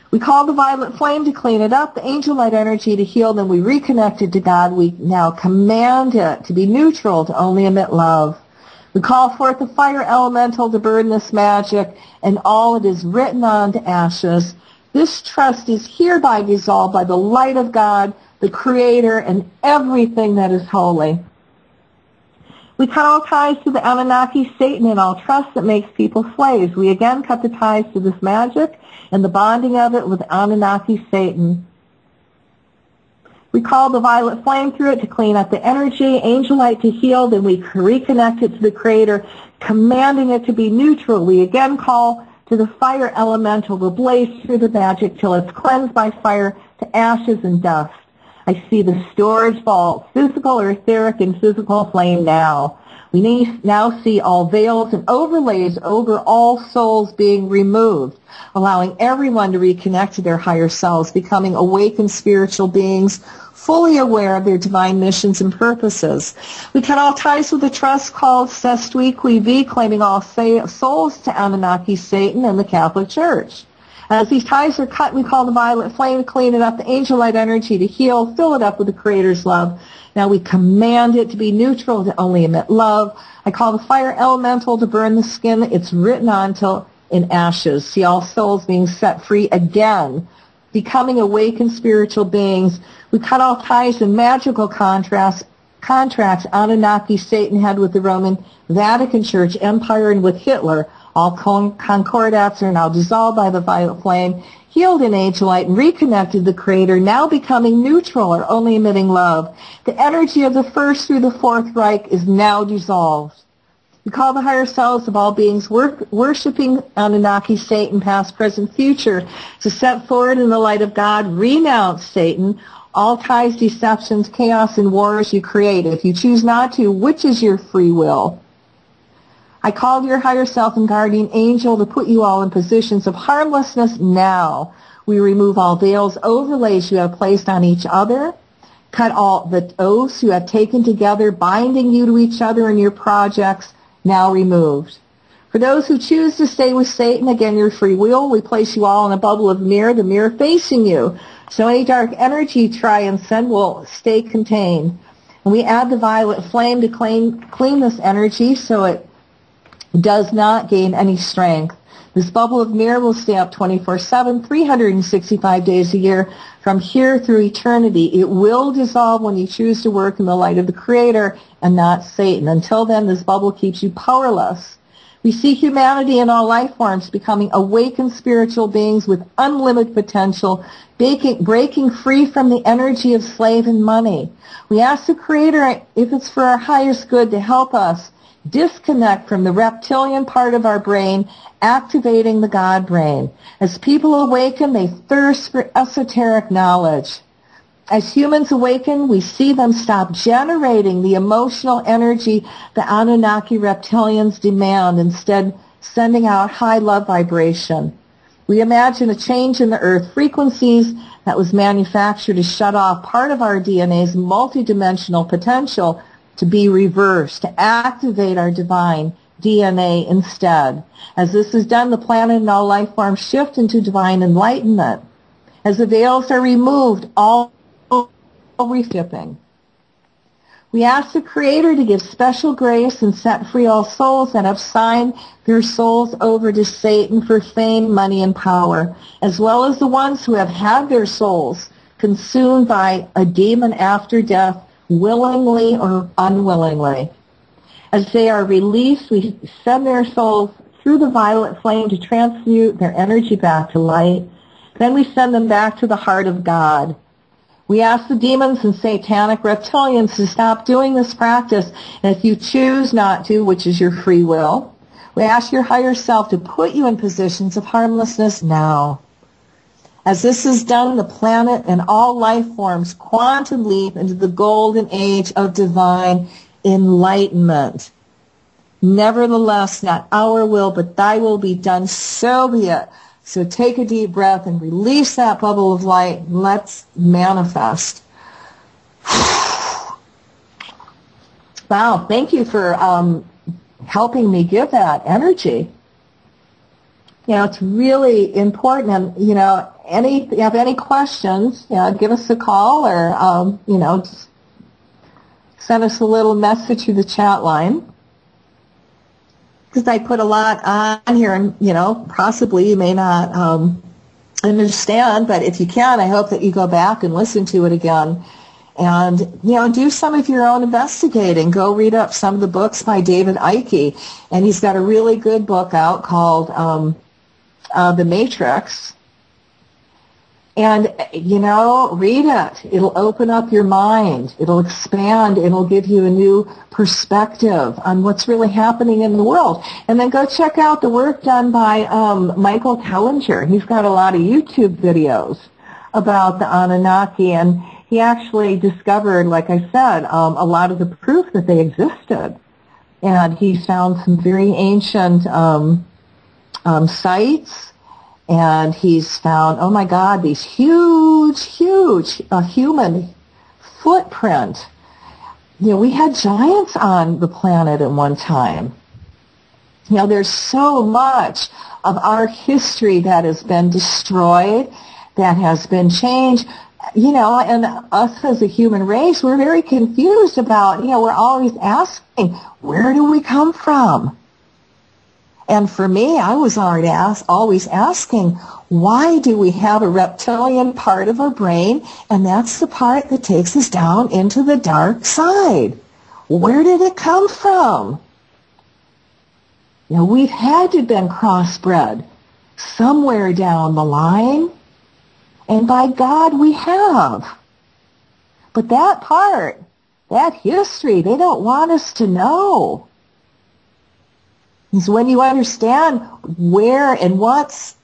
We call the violet flame to clean it up, the angel light energy to heal, then we reconnect it to God. We now command it to be neutral, to only emit love. We call forth the fire elemental to burn this magic, and all it is written on to ashes. This trust is hereby dissolved by the light of God, the Creator, and everything that is holy. We cut all ties to the Anunnaki, Satan, and all trust that makes people slaves. We again cut the ties to this magic and the bonding of it with Anunnaki, Satan. We call the violet flame through it to clean up the energy, angel light to heal, then we reconnect it to the Creator, commanding it to be neutral. We again call to the fire elemental to blaze through the magic till it's cleansed by fire to ashes and dust. I see the storage vault, physical or etheric and physical flame now. We now see all veils and overlays over all souls being removed, allowing everyone to reconnect to their higher selves, becoming awakened spiritual beings, fully aware of their divine missions and purposes. We cut all ties with a trust called Sestui Qui Vi, claiming all souls to Anunnaki, Satan, and the Catholic Church. As these ties are cut, we call the violet flame to clean it up, the angel light energy to heal, fill it up with the Creator's love. Now we command it to be neutral, to only emit love. I call the fire elemental to burn the skin it's written on till in ashes. See all souls being set free again, becoming awakened spiritual beings. We cut all ties and magical contracts Anunnaki, Satan had with the Roman Vatican Church Empire and with Hitler. All concordats are now dissolved by the violet flame, healed in angel light, and reconnected to the Creator, now becoming neutral or only emitting love. The energy of the First through the Fourth Reich is now dissolved. We call the higher selves of all beings worshiping Anunnaki, Satan, past, present, future, to set forward in the light of God, renounce Satan, all ties, deceptions, chaos, and wars you create. If you choose not to, which is your free will? I call your higher self and guardian angel to put you all in positions of harmlessness now. We remove all veils, overlays you have placed on each other, cut all the oaths you have taken together, binding you to each other in your projects, now removed. For those who choose to stay with Satan, again, your free will, we place you all in a bubble of mirror, the mirror facing you. So any dark energy you try and send will stay contained. And we add the violet flame to clean this energy so it does not gain any strength. This bubble of mirror will stay up 24/7, 365 days a year, from here through eternity. It will dissolve when you choose to work in the light of the Creator and not Satan. Until then, this bubble keeps you powerless. We see humanity in all life forms becoming awakened spiritual beings with unlimited potential, breaking free from the energy of slave and money. We ask the Creator, if it's for our highest good, to help us disconnect from the reptilian part of our brain, activating the God brain. As people awaken, they thirst for esoteric knowledge. As humans awaken, we see them stop generating the emotional energy the Anunnaki reptilians demand, instead sending out high love vibration. We imagine a change in the earth frequencies that was manufactured to shut off part of our DNA's multidimensional potential to be reversed, to activate our divine DNA instead. As this is done, the planet and all life forms shift into divine enlightenment. As the veils are removed, all reshipping. We ask the Creator to give special grace and set free all souls that have signed their souls over to Satan for fame, money, and power, as well as the ones who have had their souls consumed by a demon after death, willingly or unwillingly. As they are released, we send their souls through the violet flame to transmute their energy back to light. Then we send them back to the heart of God. We ask the demons and satanic reptilians to stop doing this practice, and if you choose not to, which is your free will, we ask your higher self to put you in positions of harmlessness now. As this is done, the planet and all life forms quantum leap into the golden age of divine enlightenment. Nevertheless, not our will, but thy will be done, so be it. So take a deep breath and release that bubble of light. Let's manifest. Wow, thank you for helping me give that energy. You know, it's really important. And, you know, if you have any questions, you know, give us a call or, you know, just send us a little message through the chat line. Because I put a lot on here, and, you know, possibly you may not understand, but if you can, I hope that you go back and listen to it again. And, you know, do some of your own investigating. Go read up some of the books by David Icke. And he's got a really good book out called The Matrix. And, you know, read it. It'll open up your mind. It'll expand. It'll give you a new perspective on what's really happening in the world. And then go check out the work done by Michael Tellinger. He's got a lot of YouTube videos about the Anunnaki, and he actually discovered, like I said, a lot of the proof that they existed. And he's found some very ancient sites. And he's found, oh my God, these huge human footprint. You know, we had giants on the planet at one time. You know, there's so much of our history that has been destroyed, that has been changed. You know, and us as a human race, we're very confused about, you know, we're always asking, where do we come from? And for me, I was always asking, why do we have a reptilian part of our brain, and that's the part that takes us down into the dark side? Where did it come from? You know, we've had to have been crossbred somewhere down the line, and by God, we have. But that part, that history, they don't want us to know. Is when you understand where and what's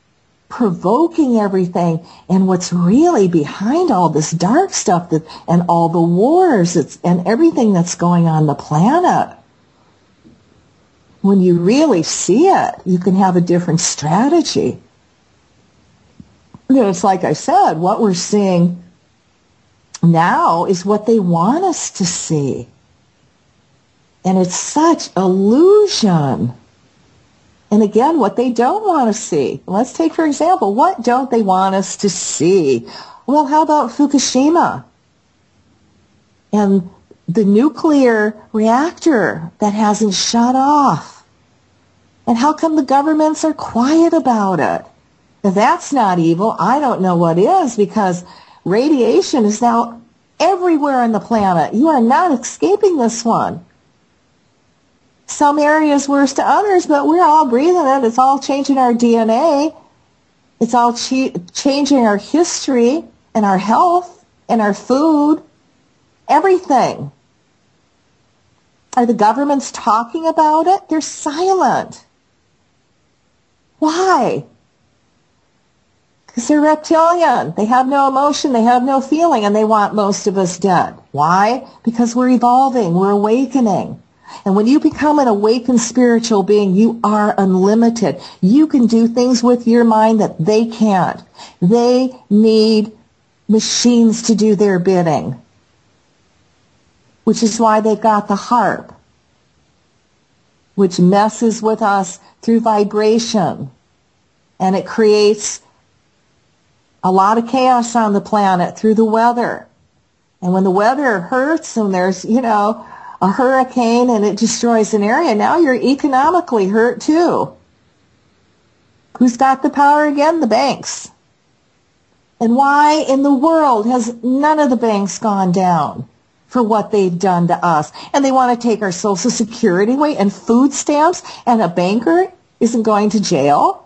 provoking everything and what's really behind all this dark stuff and all the wars and everything that's going on the planet. When you really see it, you can have a different strategy. You know, it's like I said, what we're seeing now is what they want us to see. And it's such illusion. And again, what they don't want to see. Let's take, for example, what don't they want us to see? Well, how about Fukushima? And the nuclear reactor that hasn't shut off. And how come the governments are quiet about it? If that's not evil, I don't know what is, because radiation is now everywhere on the planet. You are not escaping this one. Some areas worse to others, but we're all breathing it. It's all changing our DNA. It's all changing our history and our health and our food, everything. Are the governments talking about it? They're silent. Why? Because they're reptilian. They have no emotion, they have no feeling, and they want most of us dead. Why? Because we're evolving, we're awakening. And when you become an awakened spiritual being, you are unlimited. You can do things with your mind that they can't. They need machines to do their bidding, which is why they got the HAARP, which messes with us through vibration, and it creates a lot of chaos on the planet through the weather. And when the weather hurts and there's, a hurricane and it destroys an area, now you're economically hurt too. Who's got the power again? The banks. And why in the world has none of the banks gone down for what they've done to us? And they want to take our Social Security away and food stamps, and a banker isn't going to jail?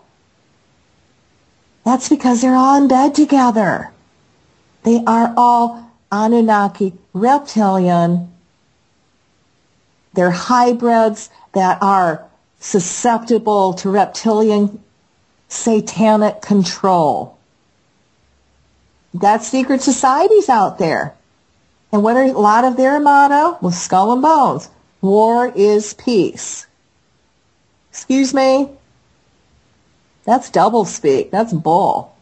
That's because they're all in bed together. They are all Anunnaki, reptilian. They're hybrids that are susceptible to reptilian satanic control. Got secret societies out there. And what are a lot of their motto? Well, skull and bones. War is peace. Excuse me? That's doublespeak. That's bull.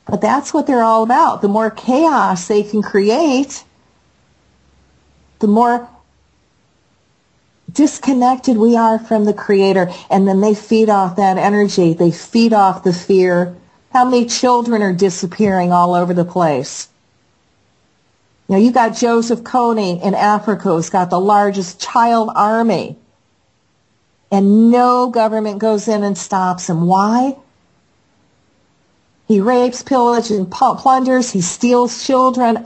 But that's what they're all about. The more chaos they can create, the more disconnected we are from the Creator. And then they feed off that energy. They feed off the fear. How many children are disappearing all over the place? You got Joseph Kony in Africa, who's got the largest child army. And no government goes in and stops him. Why? He rapes, pillages, and plunders. He steals children.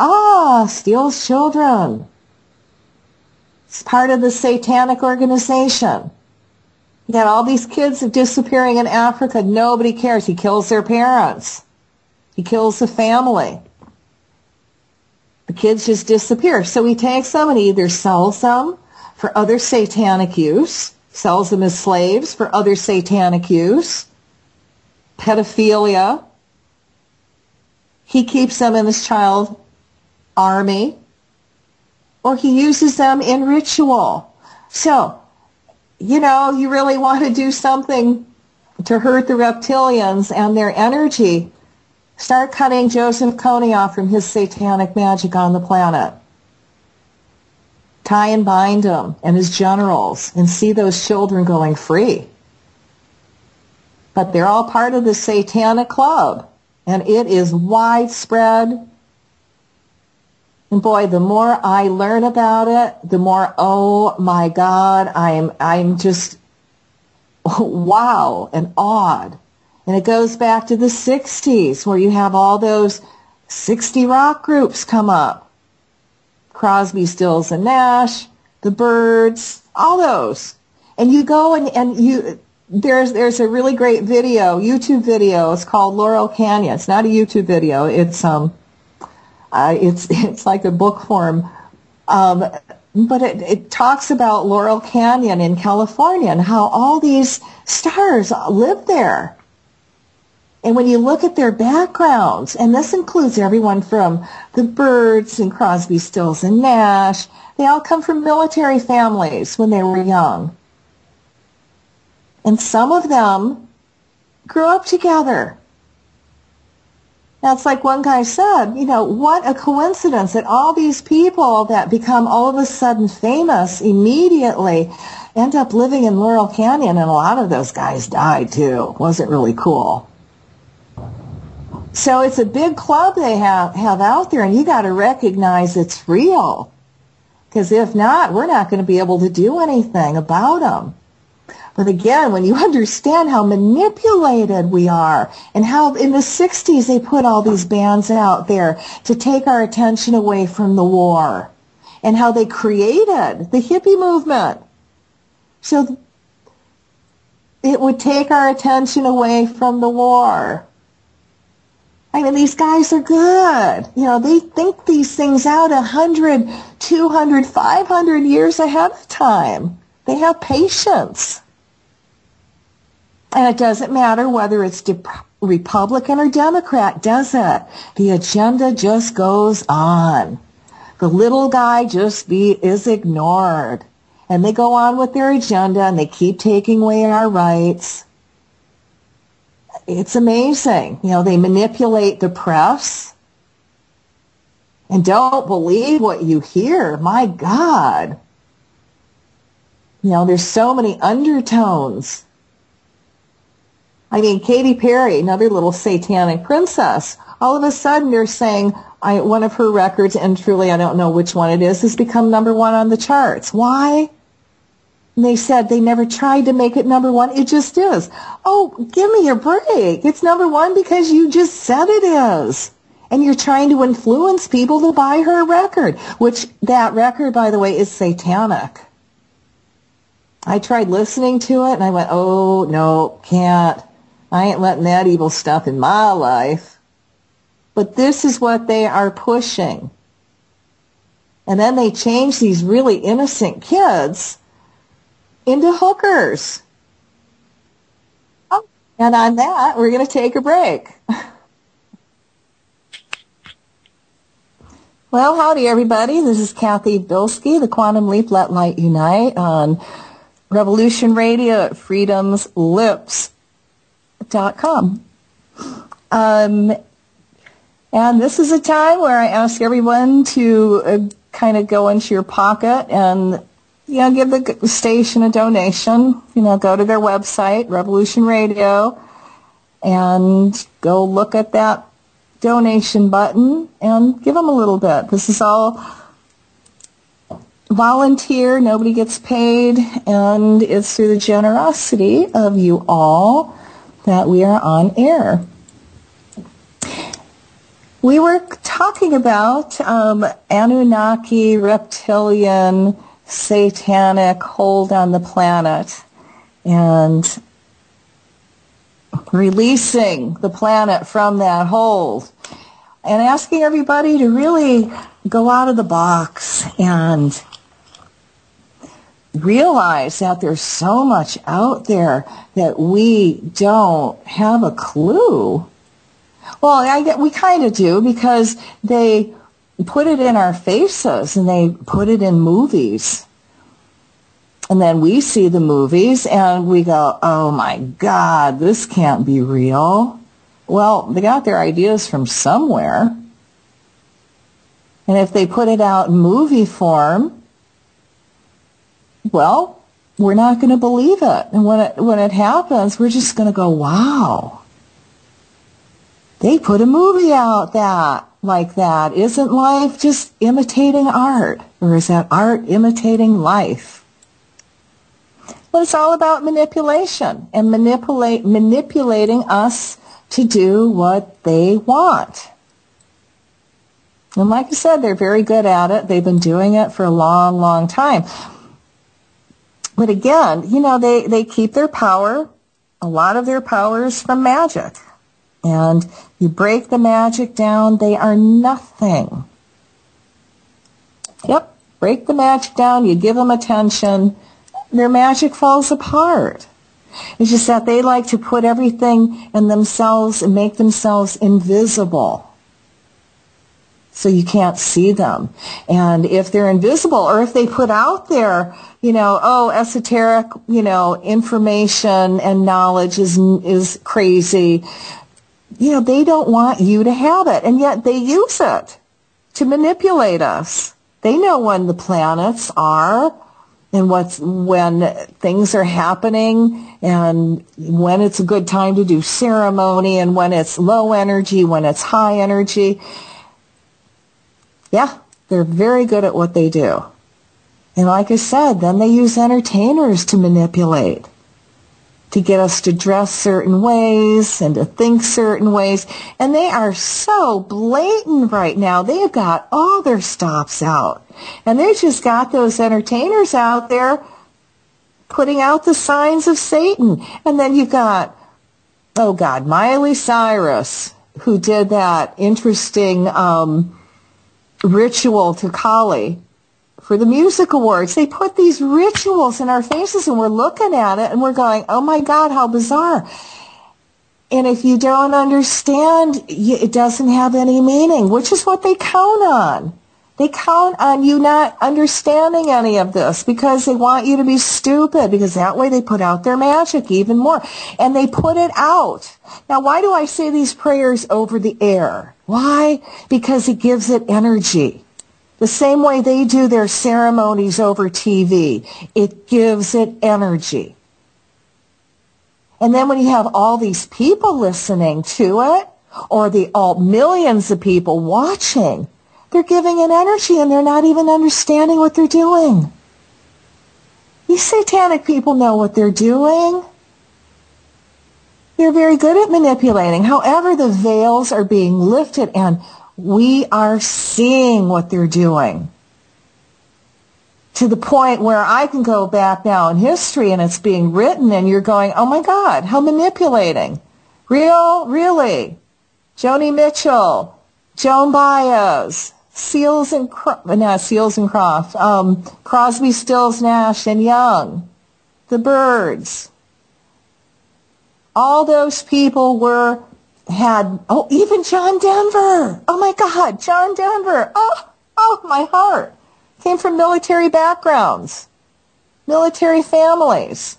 Steals children. It's part of the satanic organization. You got all these kids disappearing in Africa. Nobody cares. He kills their parents. He kills the family. The kids just disappear. So he takes them and he either sells them for other satanic use, sells them as slaves for other satanic use, pedophilia. He keeps them in his child army, or he uses them in ritual. So, you really want to do something to hurt the reptilians and their energy, start cutting Joseph Kony off from his satanic magic on the planet. Tie and bind him and his generals and see those children going free. But they're all part of the satanic club, and it is widespread. And boy, the more I learn about it, the more, oh my God, I'm just wow and awed. And it goes back to the 60s where you have all those 60 rock groups come up. Crosby, Stills, and Nash, the Byrds, all those. And you go and there's a really great video, YouTube video. It's called Laurel Canyon. It's not a YouTube video. It's like a book form. But it talks about Laurel Canyon in California and how all these stars live there. And when you look at their backgrounds, and this includes everyone from the Byrds and Crosby, Stills, and Nash, they all come from military families when they were young. And some of them grew up together. Now, it's like one guy said, what a coincidence that all these people that become all of a sudden famous immediately end up living in Laurel Canyon, and a lot of those guys died too. Wasn't really cool. So it's a big club they have out there, and you got to recognize it's real. Because if not, we're not going to be able to do anything about them. But again, when you understand how manipulated we are, and how in the 60s they put all these bands out there to take our attention away from the war, and how they created the hippie movement. So it would take our attention away from the war. I mean, these guys are good. They think these things out 100, 200, 500 years ahead of time. They have patience. And it doesn't matter whether it's Republican or Democrat, does it? The agenda just goes on. The little guy is ignored. And they go on with their agenda, and they keep taking away our rights. it's amazing. You know, they manipulate the press. And don't believe what you hear. My God. You know, there's so many undertones. I mean, Katy Perry, another little satanic princess, all of a sudden they're saying one of her records, and truly I don't know which one it is, has become number one on the charts. Why? And they said they never tried to make it number one. It just is. Oh, give me a break. It's number one because you just said it is. And you're trying to influence people to buy her record, which that record, by the way, is satanic. I tried listening to it, and I went, oh, no, can't. I ain't letting that evil stuff in my life. But this is what they are pushing. And then they change these really innocent kids into hookers. Oh, and on that, we're going to take a break. Well, howdy, everybody. This is Cathy Bilsky, the Quantum Leap, Let Light Unite, on Revolution Radio at freedomslips.com. And this is a time where I ask everyone to kind of go into your pocket and, you know, give the station a donation. You know, go to their website, Revolution Radio, and go look at that donation button and give them a little bit. This is all volunteer, nobody gets paid, and it's through the generosity of you all that we are on air. We were talking about Anunnaki, reptilian, satanic hold on the planet, and releasing the planet from that hold, and asking everybody to really go out of the box and realize that there's so much out there that we don't have a clue. Well, we kind of do, because they put it in our faces and they put it in movies. And then we see the movies and we go, oh my God, this can't be real. Well, they got their ideas from somewhere. And if they put it out in movie form, well, we're not going to believe it. And when it happens, we're just going to go, wow. They put a movie out like that. Isn't life just imitating art? Or is that art imitating life? Well, it's all about manipulation and manipulating us to do what they want. And like I said, they're very good at it. They've been doing it for a long, long time. But again, you know, they keep their power. A lot of their power is from magic. And you break the magic down, they are nothing. Yep, break the magic down, you give them attention, their magic falls apart. It's just that they like to put everything in themselves and make themselves invisible, so you can't see them. And if they're invisible, or if they put out there, you know, oh, esoteric, you know, information and knowledge is crazy, you know, they don't want you to have it, and yet they use it to manipulate us. They know when the planets are, and when things are happening, and when it's a good time to do ceremony, and when it's low energy, when it's high energy. Yeah, they're very good at what they do. And like I said, then they use entertainers to manipulate, to get us to dress certain ways and to think certain ways. And they are so blatant right now. They have got all their stops out. And they've just got those entertainers out there putting out the signs of Satan. And then you've got, oh God, Miley Cyrus, who did that interesting ritual to Kali for the music awards. They put these rituals in our faces, and we're looking at it and we're going, oh my God, how bizarre. And if you don't understand, it doesn't have any meaning, which is what they count on. They count on you not understanding any of this because they want you to be stupid, because that way they put out their magic even more. And they put it out. Now, why do I say these prayers over the air? Why? Because it gives it energy. The same way they do their ceremonies over TV. It gives it energy. And then when you have all these people listening to it, or all millions of people watching, they're giving it energy and they're not even understanding what they're doing. These satanic people know what they're doing. They're very good at manipulating. However, the veils are being lifted and we are seeing what they're doing. To the point where I can go back now in history and it's being written and you're going, oh my God, how manipulating. Really? Joni Mitchell, Joan Baez, Crosby, Stills, Nash, and Young, the Byrds. All those people even John Denver. Oh my God, John Denver. Oh, my heart. Came from military backgrounds, military families.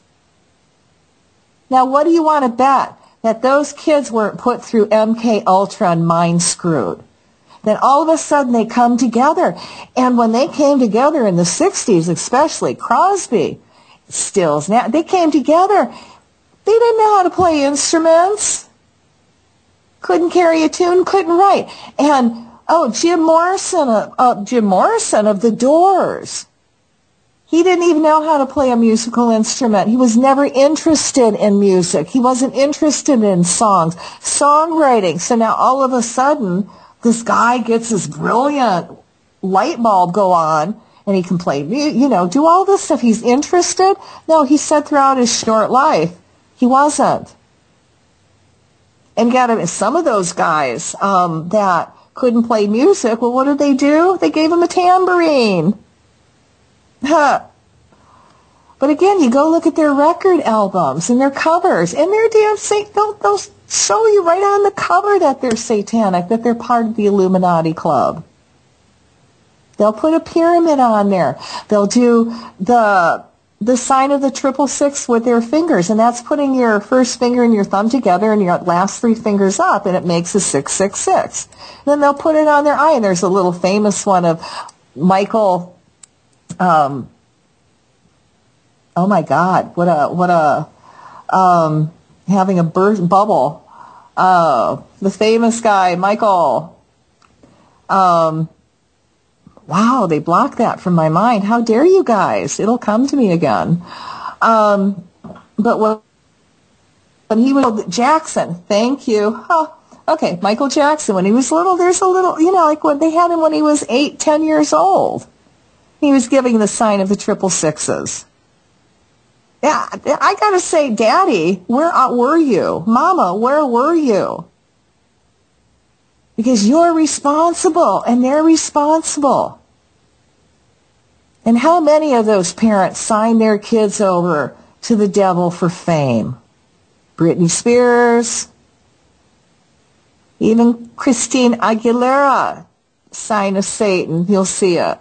Now, what do you want to bet? That those kids weren't put through MK Ultra and mind screwed. Then all of a sudden they come together. And when they came together in the 60s, especially Crosby, Stills, they came together. They didn't know how to play instruments. Couldn't carry a tune, couldn't write. And, Jim Morrison of the Doors. He didn't even know how to play a musical instrument. He was never interested in music. He wasn't interested in songs, songwriting. So now all of a sudden, this guy gets this brilliant light bulb go on, and he can play, do all this stuff. He's interested? No, he said throughout his short life, he wasn't. And some of those guys that couldn't play music, well, what did they do? They gave him a tambourine. But again, you go look at their record albums and their covers, and they're they'll show you right on the cover that they're satanic, that they're part of the Illuminati club. They'll put a pyramid on there. They'll do the sign of the 666 with their fingers, and that's putting your first finger and your thumb together and your last three fingers up, and it makes a 666. Then they'll put it on their eye, and there's a little famous one of Michael. Oh my God! Having a bubble. The famous guy, Michael. Wow, they blocked that from my mind. How dare you guys? It'll come to me again. But when he was Jackson, thank you. Okay, Michael Jackson. When he was little, there's a little, like when they had him when he was 8, 10 years old. He was giving the sign of the 666s. Yeah, I gotta say, Daddy, where were you? Mama, where were you? Because you're responsible, and they're responsible. And how many of those parents sign their kids over to the devil for fame? Britney Spears, even Christine Aguilera, sign of Satan. You'll see it.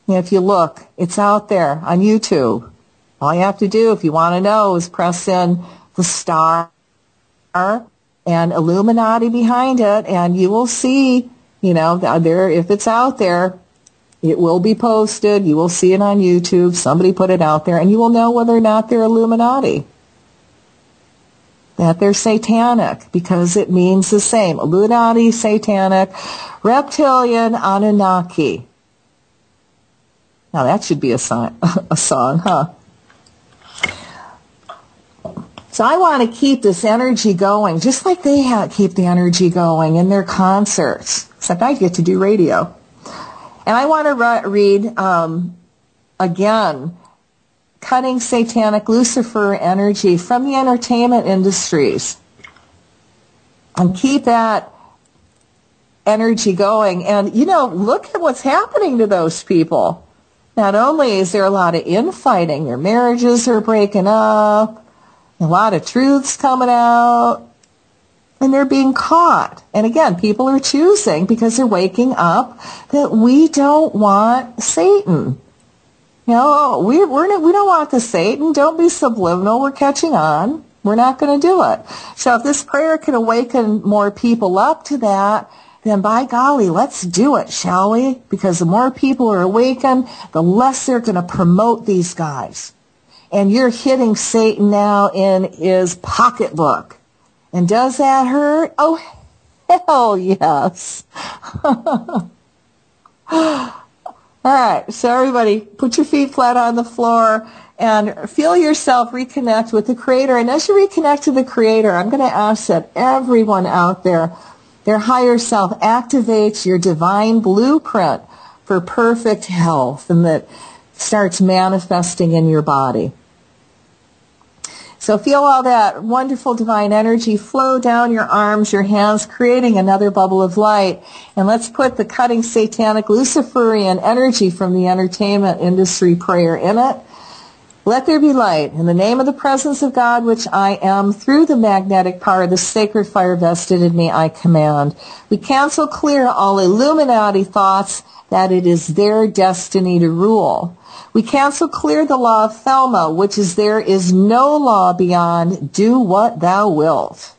If you look, it's out there on YouTube. All you have to do, if you want to know, is press in the star and Illuminati behind it, and you will see, there, if it's out there, it will be posted. You will see it on YouTube. Somebody put it out there, and you will know whether or not they're Illuminati, that they're satanic, because it means the same. Illuminati, satanic, reptilian, Anunnaki. Now that should be a song, huh? So I want to keep this energy going, just like they keep the energy going in their concerts, except I get to do radio. And I want to read, again, Cutting Satanic Lucifer Energy from the entertainment industries. And keep that energy going. And, look at what's happening to those people. Not only is there a lot of infighting, their marriages are breaking up, a lot of truths coming out. and they're being caught. And again, people are choosing, because they're waking up, that we don't want Satan. You know, we don't want the Satan. Don't be subliminal. We're catching on. We're not going to do it. So if this prayer can awaken more people up to that, then by golly, let's do it, shall we? Because the more people are awakened, the less they're going to promote these guys. And you're hitting Satan now in his pocketbook. And does that hurt? Oh, hell yes. All right, so everybody, put your feet flat on the floor and feel yourself reconnect with the Creator. And as you reconnect to the Creator, I'm going to ask that everyone out there, their higher self, activates your divine blueprint for perfect health, and that starts manifesting in your body. So feel all that wonderful divine energy flow down your arms, your hands, creating another bubble of light. And let's put the cutting satanic Luciferian energy from the entertainment industry prayer in it. Let there be light. In the name of the presence of God, which I am, through the magnetic power of the sacred fire vested in me, I command. We cancel clear all Illuminati thoughts that it is their destiny to rule. We cancel clear the law of Thelma, which is there is no law beyond do what thou wilt.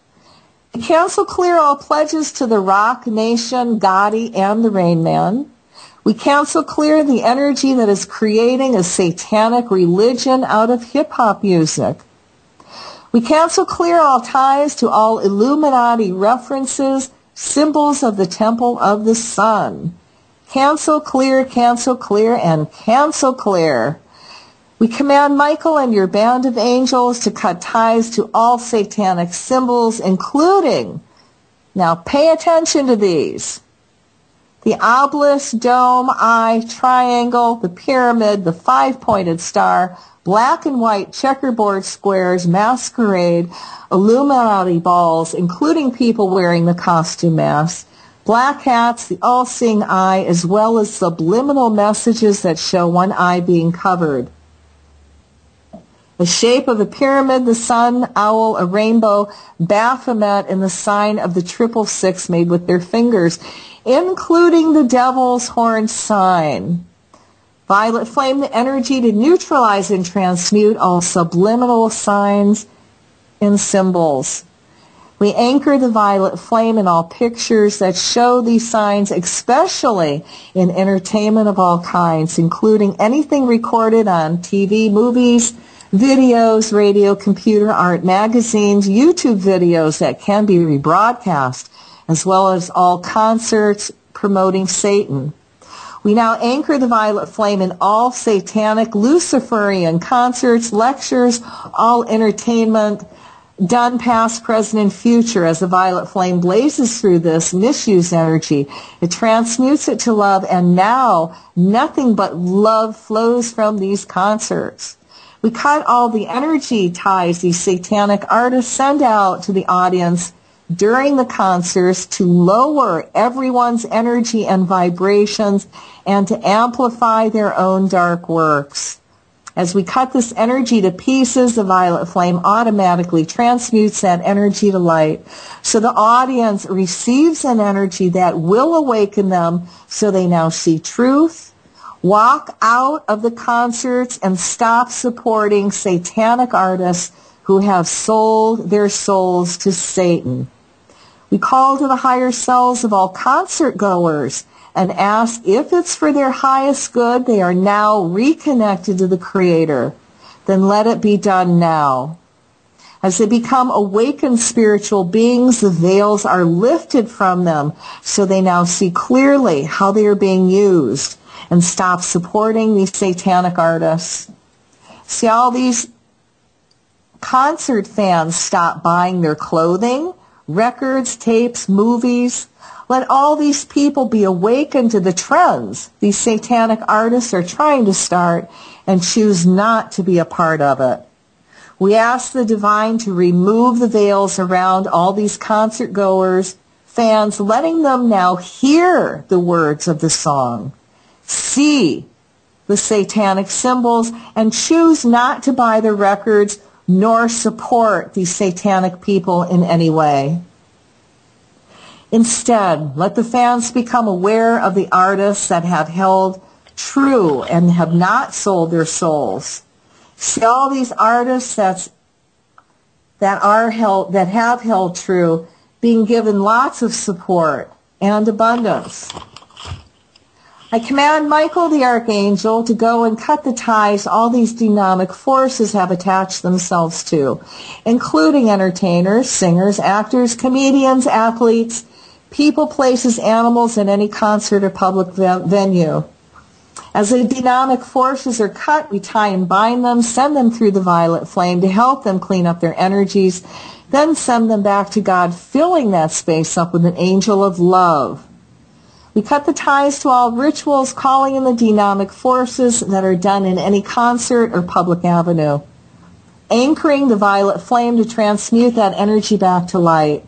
We cancel clear all pledges to the Rock Nation, Gotti, and the Rain Man. We cancel clear the energy that is creating a satanic religion out of hip-hop music. We cancel clear all ties to all Illuminati references, symbols of the Temple of the Sun. Cancel clear, and cancel clear. We command Michael and your band of angels to cut ties to all satanic symbols, including, now pay attention to these, the obelisk, dome, eye, triangle, the pyramid, the five-pointed star, black and white checkerboard squares, masquerade, Illuminati balls, including people wearing the costume masks, black hats, the all-seeing eye, as well as subliminal messages that show one eye being covered. The shape of a pyramid, the sun, owl, a rainbow, Baphomet, and the sign of the 666 made with their fingers, including the devil's horn sign. Violet flame, the energy to neutralize and transmute all subliminal signs and symbols. We anchor the violet flame in all pictures that show these signs, especially in entertainment of all kinds, including anything recorded on TV, movies, videos, radio, computer, art, magazines, YouTube videos that can be rebroadcast, as well as all concerts promoting Satan. We now anchor the violet flame in all satanic Luciferian concerts, lectures, all entertainment, done past, present, and future. As the violet flame blazes through this misused energy, it transmutes it to love, and now nothing but love flows from these concerts. We cut all the energy ties these satanic artists send out to the audience during the concerts to lower everyone's energy and vibrations and to amplify their own dark works. As we cut this energy to pieces, the violet flame automatically transmutes that energy to light. So the audience receives an energy that will awaken them, so they now see truth, walk out of the concerts, and stop supporting satanic artists who have sold their souls to Satan. We call to the higher selves of all concert goers and ask if it's for their highest good, they are now reconnected to the Creator. Then let it be done now. As they become awakened spiritual beings, the veils are lifted from them, so they now see clearly how they are being used and stop supporting these satanic artists. See, all these concert fans stop buying their clothing, records, tapes, movies. Let all these people be awakened to the trends these satanic artists are trying to start and choose not to be a part of it. We ask the divine to remove the veils around all these concert goers, fans, letting them now hear the words of the song, see the satanic symbols, and choose not to buy the records nor support these satanic people in any way. Instead, let the fans become aware of the artists that have held true and have not sold their souls. See all these artists that have held true being given lots of support and abundance. I command Michael the Archangel to go and cut the ties all these demonic forces have attached themselves to, including entertainers, singers, actors, comedians, athletes, people, places, animals, in any concert or public venue. As the demonic forces are cut, we tie and bind them, send them through the violet flame to help them clean up their energies, then send them back to God, filling that space up with an angel of love. We cut the ties to all rituals calling in the demonic forces that are done in any concert or public avenue, anchoring the violet flame to transmute that energy back to light.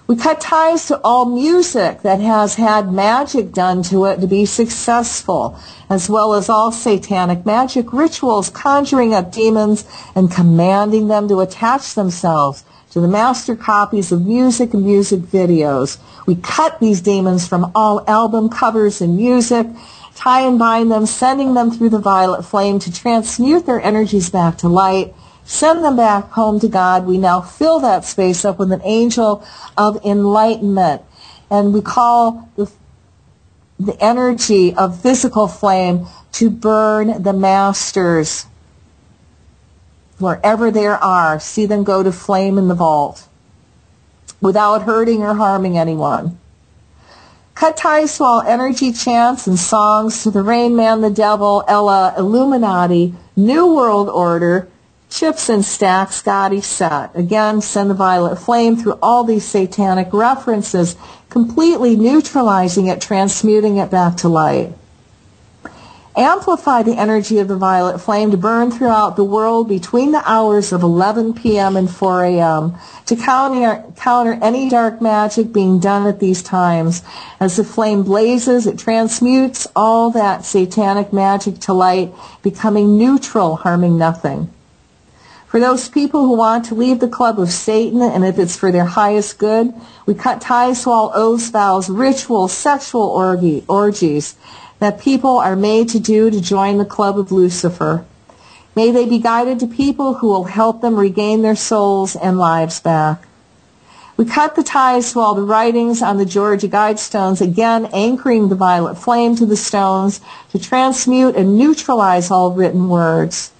We cut ties to all music that has had magic done to it to be successful, as well as all satanic magic rituals conjuring up demons and commanding them to attach themselves to the master copies of music and music videos. We cut these demons from all album covers and music, tie and bind them, sending them through the violet flame to transmute their energies back to light, send them back home to God. We now fill that space up with an angel of enlightenment. And we call the energy of physical flame to burn the masters. Wherever they are, see them go to flame in the vault without hurting or harming anyone. Cut ties to all energy chants and songs to the Rain Man, the Devil, Ella, Illuminati, New World Order, Chips and Stacks, Scotty Set. Again, send the violet flame through all these satanic references, completely neutralizing it, transmuting it back to light. Amplify the energy of the violet flame to burn throughout the world between the hours of 11 p.m. and 4 a.m. to counter any dark magic being done at these times. As the flame blazes, it transmutes all that satanic magic to light, becoming neutral, harming nothing. For those people who want to leave the club of Satan, and if it's for their highest good, we cut ties to all oaths, vows, rituals, sexual orgies that people are made to do to join the club of Lucifer. May they be guided to people who will help them regain their souls and lives back. We cut the ties to all the writings on the Georgia Guidestones, again anchoring the violet flame to the stones to transmute and neutralize all written words.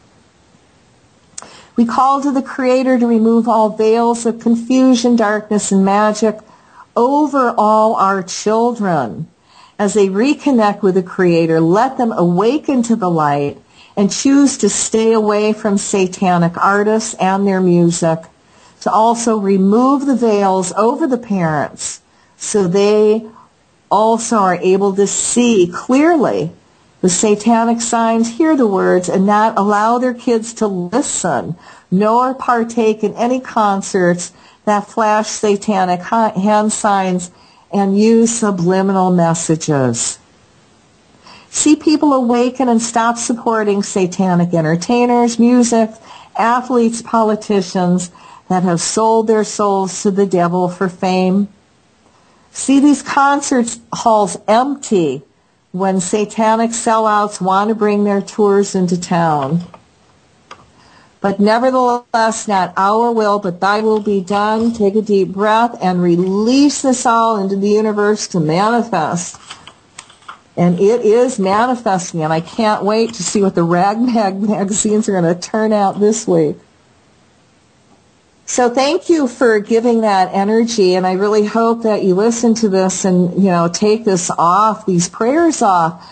We call to the Creator to remove all veils of confusion, darkness, and magic over all our children. As they reconnect with the Creator, let them awaken to the light and choose to stay away from satanic artists and their music, to also remove the veils over the parents so they also are able to see clearly the satanic signs, hear the words, and not allow their kids to listen nor partake in any concerts that flash satanic hand signs and use subliminal messages. See people awaken and stop supporting satanic entertainers, music, athletes, politicians that have sold their souls to the devil for fame. See these concert halls empty when satanic sellouts want to bring their tours into town. But nevertheless, not our will, but thy will be done. Take a deep breath and release this all into the universe to manifest. And it is manifesting, and I can't wait to see what the Rag magazines are going to turn out this week. So thank you for giving that energy, and I really hope that you listen to this and, take this off, these prayers off,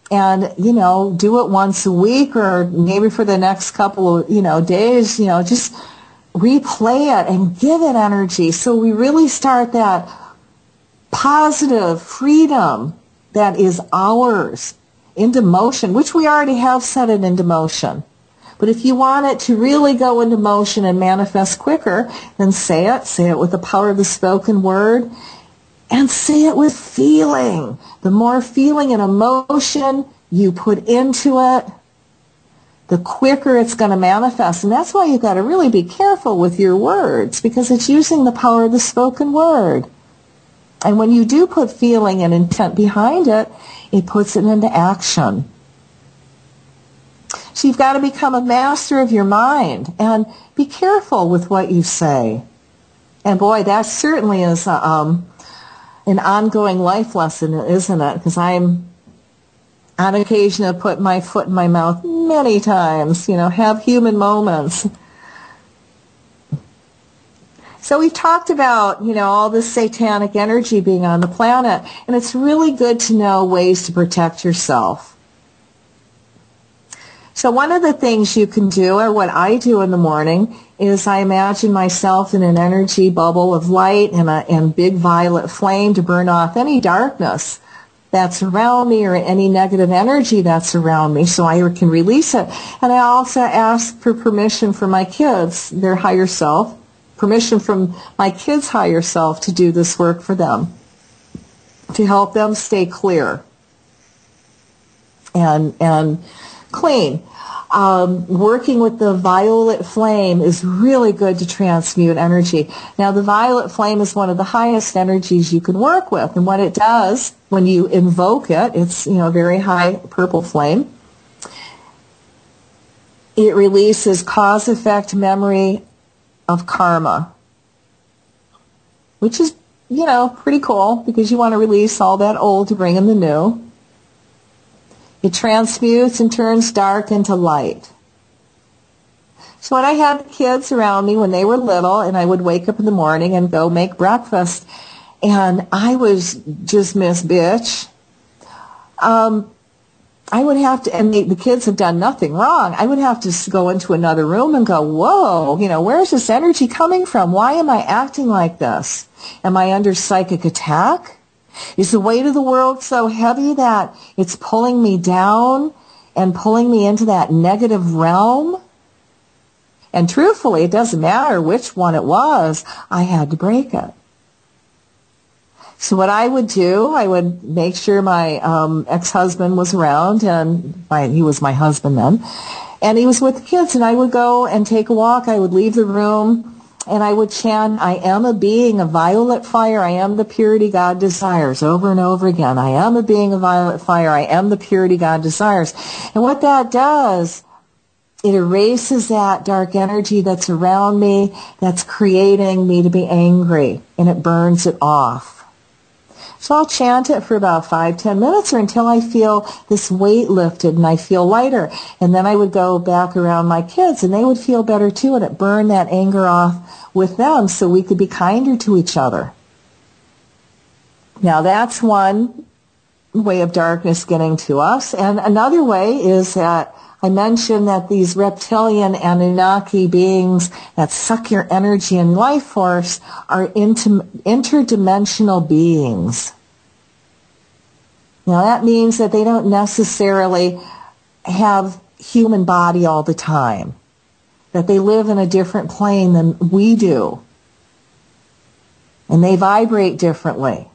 and, do it once a week or maybe for the next couple of, days, just replay it and give it energy so we really start that positive freedom that is ours into motion, which we already have set it into motion. But if you want it to really go into motion and manifest quicker, then say it with the power of the spoken word, and say it with feeling. The more feeling and emotion you put into it, the quicker it's going to manifest. And that's why you've got to really be careful with your words, because it's using the power of the spoken word. And when you do put feeling and intent behind it, it puts it into action. So you've got to become a master of your mind and be careful with what you say. And boy, that certainly is an ongoing life lesson, isn't it? Because I'm on occasion have put my foot in my mouth many times, have human moments. So we've talked about, all this satanic energy being on the planet, and it's really good to know ways to protect yourself. So one of the things you can do, or what I do in the morning, is I imagine myself in an energy bubble of light and big violet flame to burn off any darkness that's around me or any negative energy that's around me so I can release it. And I also ask for permission from my kids, their higher self, permission from my kids' higher self to do this work for them, to help them stay clear and clean. Working with the violet flame is really good to transmute energy. Now, the violet flame is one of the highest energies you can work with, and what it does when you invoke it, it's a very high purple flame. It releases cause-effect memory of karma, which is, pretty cool because you want to release all that old to bring in the new. It transmutes and turns dark into light. So when I had kids around me when they were little, and I would wake up in the morning and go make breakfast, and I was just Miss Bitch, I would have to, and the kids have done nothing wrong, I would have to go into another room and go, whoa, where's this energy coming from? Why am I acting like this? Am I under psychic attack? Is the weight of the world so heavy that it's pulling me down and pulling me into that negative realm? And truthfully, it doesn't matter which one it was, I had to break it. So what I would do, I would make sure my ex-husband was around, and he was my husband then, and he was with the kids, and I would go and take a walk. I would leave the room, and I would chant, I am a being of violet fire, I am the purity God desires, over and over again. I am a being of violet fire, I am the purity God desires. And what that does, it erases that dark energy that's around me, that's creating me to be angry, and it burns it off. So I'll chant it for about 5-10 minutes or until I feel this weight lifted and I feel lighter. And then I would go back around my kids and they would feel better too, and it burned that anger off with them so we could be kinder to each other. Now that's one way of darkness getting to us. And another way is that I mentioned that these reptilian Anunnaki beings that suck your energy and life force are interdimensional beings. Now that means that they don't necessarily have human body all the time, that they live in a different plane than we do, and they vibrate differently.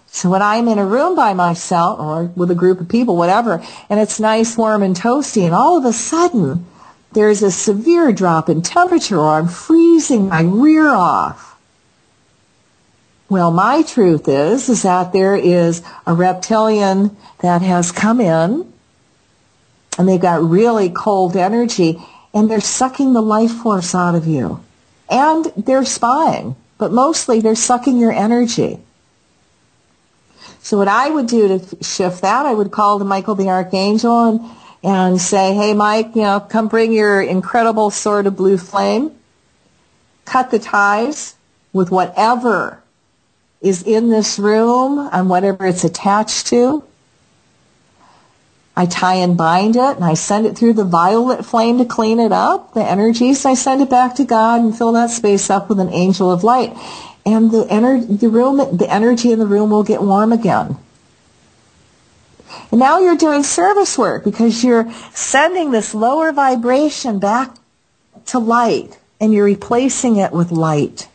So when I'm in a room by myself or with a group of people, whatever, and it's nice, warm, and toasty, and all of a sudden there's a severe drop in temperature or I'm freezing my rear off. Well, my truth is that there is a reptilian that has come in and they've got really cold energy and they're sucking the life force out of you. And they're spying, but mostly they're sucking your energy. So what I would do to shift that, I would call to Michael the Archangel and say, hey, Mike, come bring your incredible sword of blue flame. Cut the ties with whatever is in this room and whatever it's attached to. I tie and bind it, and I send it through the violet flame to clean it up, the energies. I send it back to God and fill that space up with an angel of light. And the energy in the room will get warm again. And now you're doing service work because you're sending this lower vibration back to light, and you're replacing it with light.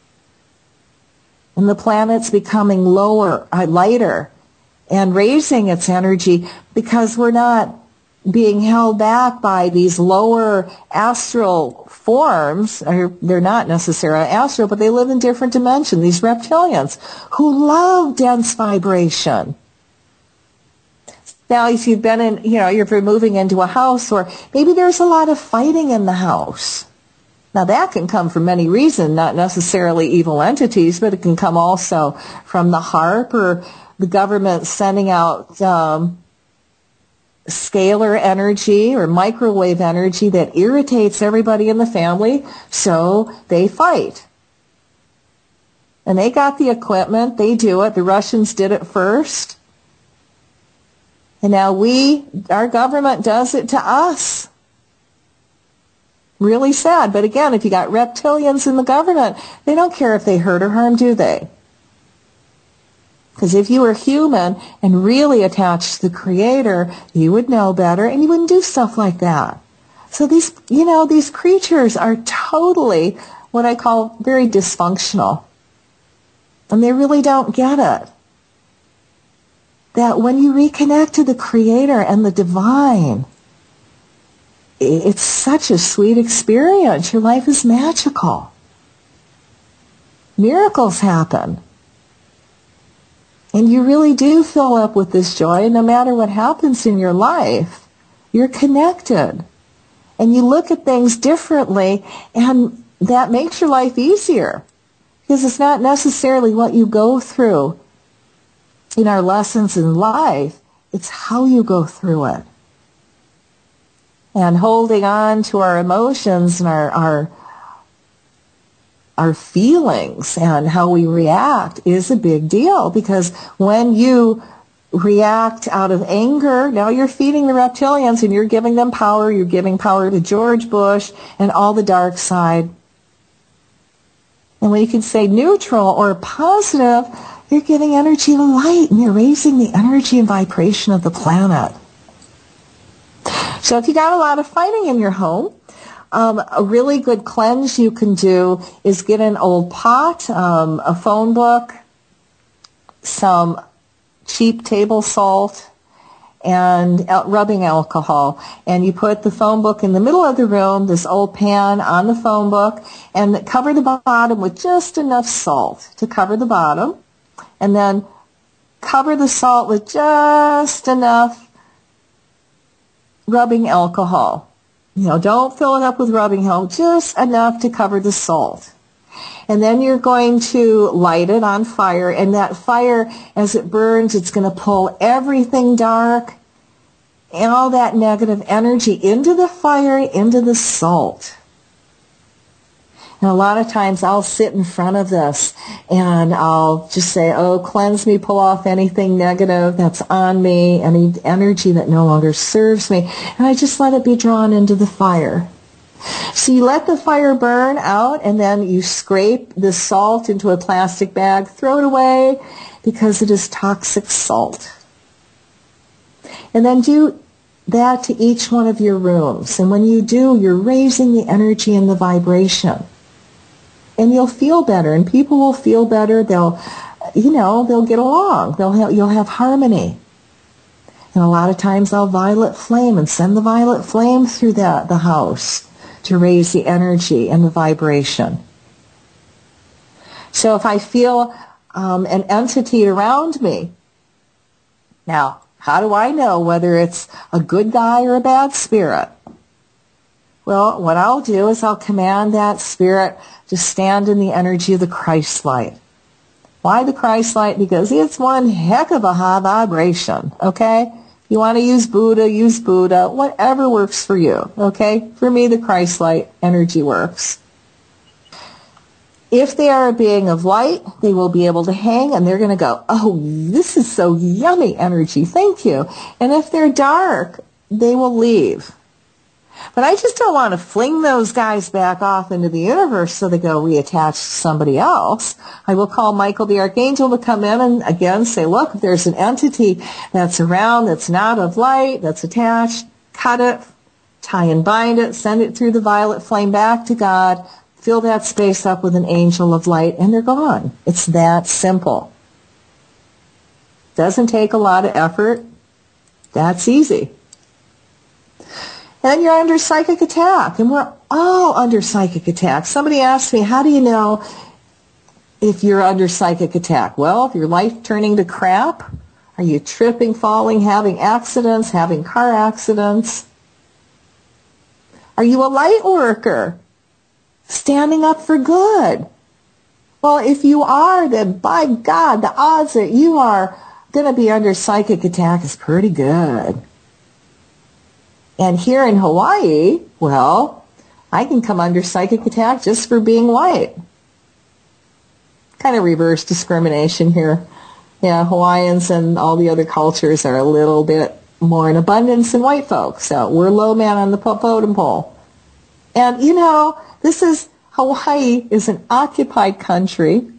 And the planet's becoming lighter, and raising its energy because we're not being held back by these lower astral forms, or they're not necessarily astral, but they live in different dimensions, these reptilians, who love dense vibration. Now, if you've been in, you're moving into a house, or maybe there's a lot of fighting in the house. Now, that can come from many reasons, not necessarily evil entities, but it can come also from the HAARP or the government sending out scalar energy or microwave energy that irritates everybody in the family, so they fight. And they got the equipment, they do it. The Russians did it first. And now our government does it to us. Really sad. But again, if you got reptilians in the government, they don't care if they hurt or harm, do they? Because if you were human and really attached to the Creator, you would know better and you wouldn't do stuff like that. So these creatures are totally what I call very dysfunctional. And they really don't get it. That when you reconnect to the Creator and the Divine, it's such a sweet experience. Your life is magical. Miracles happen. And you really do fill up with this joy, and no matter what happens in your life, you're connected. And you look at things differently, and that makes your life easier. Because it's not necessarily what you go through in our lessons in life, it's how you go through it. And holding on to our emotions and our feelings and how we react is a big deal, because when you react out of anger, now you're feeding the reptilians and you're giving them power. You're giving power to George Bush and all the dark side. And when you can say neutral or positive, you're giving energy to light and you're raising the energy and vibration of the planet. So if you got a lot of fighting in your home, a really good cleanse you can do is get an old pot, a phone book, some cheap table salt, and rubbing alcohol. And you put the phone book in the middle of the room, this old pan on the phone book, and cover the bottom with just enough salt to cover the bottom. And then cover the salt with just enough rubbing alcohol. Don't fill it up with rubbing alcohol, just enough to cover the salt. And then you're going to light it on fire, and that fire, as it burns, it's going to pull everything dark and all that negative energy into the fire, into the salt. And a lot of times I'll sit in front of this and I'll just say, oh, cleanse me, pull off anything negative that's on me, any energy that no longer serves me. And I just let it be drawn into the fire. So you let the fire burn out, and then you scrape the salt into a plastic bag, throw it away because it is toxic salt. And then do that to each one of your rooms. And when you do, you're raising the energy and the vibration. And you'll feel better, and people will feel better. They'll get along. You'll have harmony. And a lot of times I'll violet flame and send the violet flame through the house to raise the energy and the vibration. So if I feel an entity around me, now, how do I know whether it's a good guy or a bad spirit? Well, what I'll do is I'll command that spirit to stand in the energy of the Christ light. Why the Christ light? Because it's one heck of a high vibration, okay? You want to use Buddha, whatever works for you, okay? For me, the Christ light energy works. If they are a being of light, they will be able to hang, and they're going to go, oh, this is so yummy energy, thank you. And if they're dark, they will leave. But I just don't want to fling those guys back off into the universe so they go reattach to somebody else. I will call Michael the Archangel to come in and again say, look, if there's an entity that's around that's not of light, that's attached, cut it, tie and bind it, send it through the violet flame back to God, fill that space up with an angel of light, and they're gone. It's that simple. Doesn't take a lot of effort. That's easy. then you're under psychic attack. And we're all under psychic attack. Somebody asked me, how do you know if you're under psychic attack? Well, if your life turning to crap, are you tripping, falling, having accidents, having car accidents? Are you a light worker, standing up for good? Well, if you are, then by God, the odds that you are going to be under psychic attack is pretty good. And here in Hawaii, well, I can come under psychic attack just for being white. Kind of reverse discrimination here. Yeah, Hawaiians and all the other cultures are a little bit more in abundance than white folks. So we're low man on the totem pole. And, you know, Hawaii is an occupied country,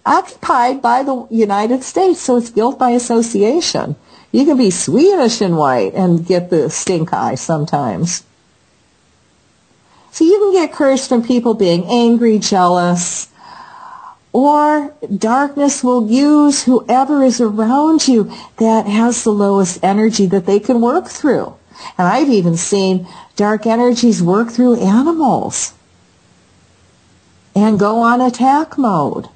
occupied by the United States, so it's guilt by association. You can be Swedish and white and get the stink eye sometimes. So you can get cursed from people being angry, jealous, or darkness will use whoever is around you that has the lowest energy that they can work through. And I've even seen dark energies work through animals and go on attack mode.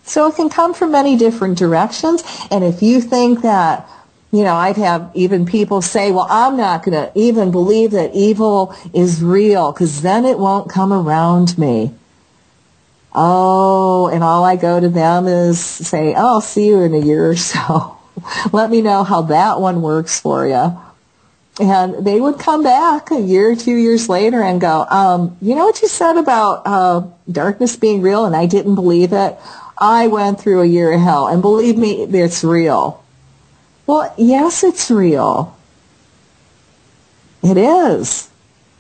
So it can come from many different directions. And if you think that, you know, I've had even people say, well, I'm not going to even believe that evil is real because then it won't come around me. Oh, and all I go to them is say, oh, I'll see you in a year or so. Let me know how that one works for you. And they would come back a year or 2 years later and go, you know what you said about darkness being real and I didn't believe it? I went through a year of hell, and believe me, it's real. Well, yes, it's real. It is.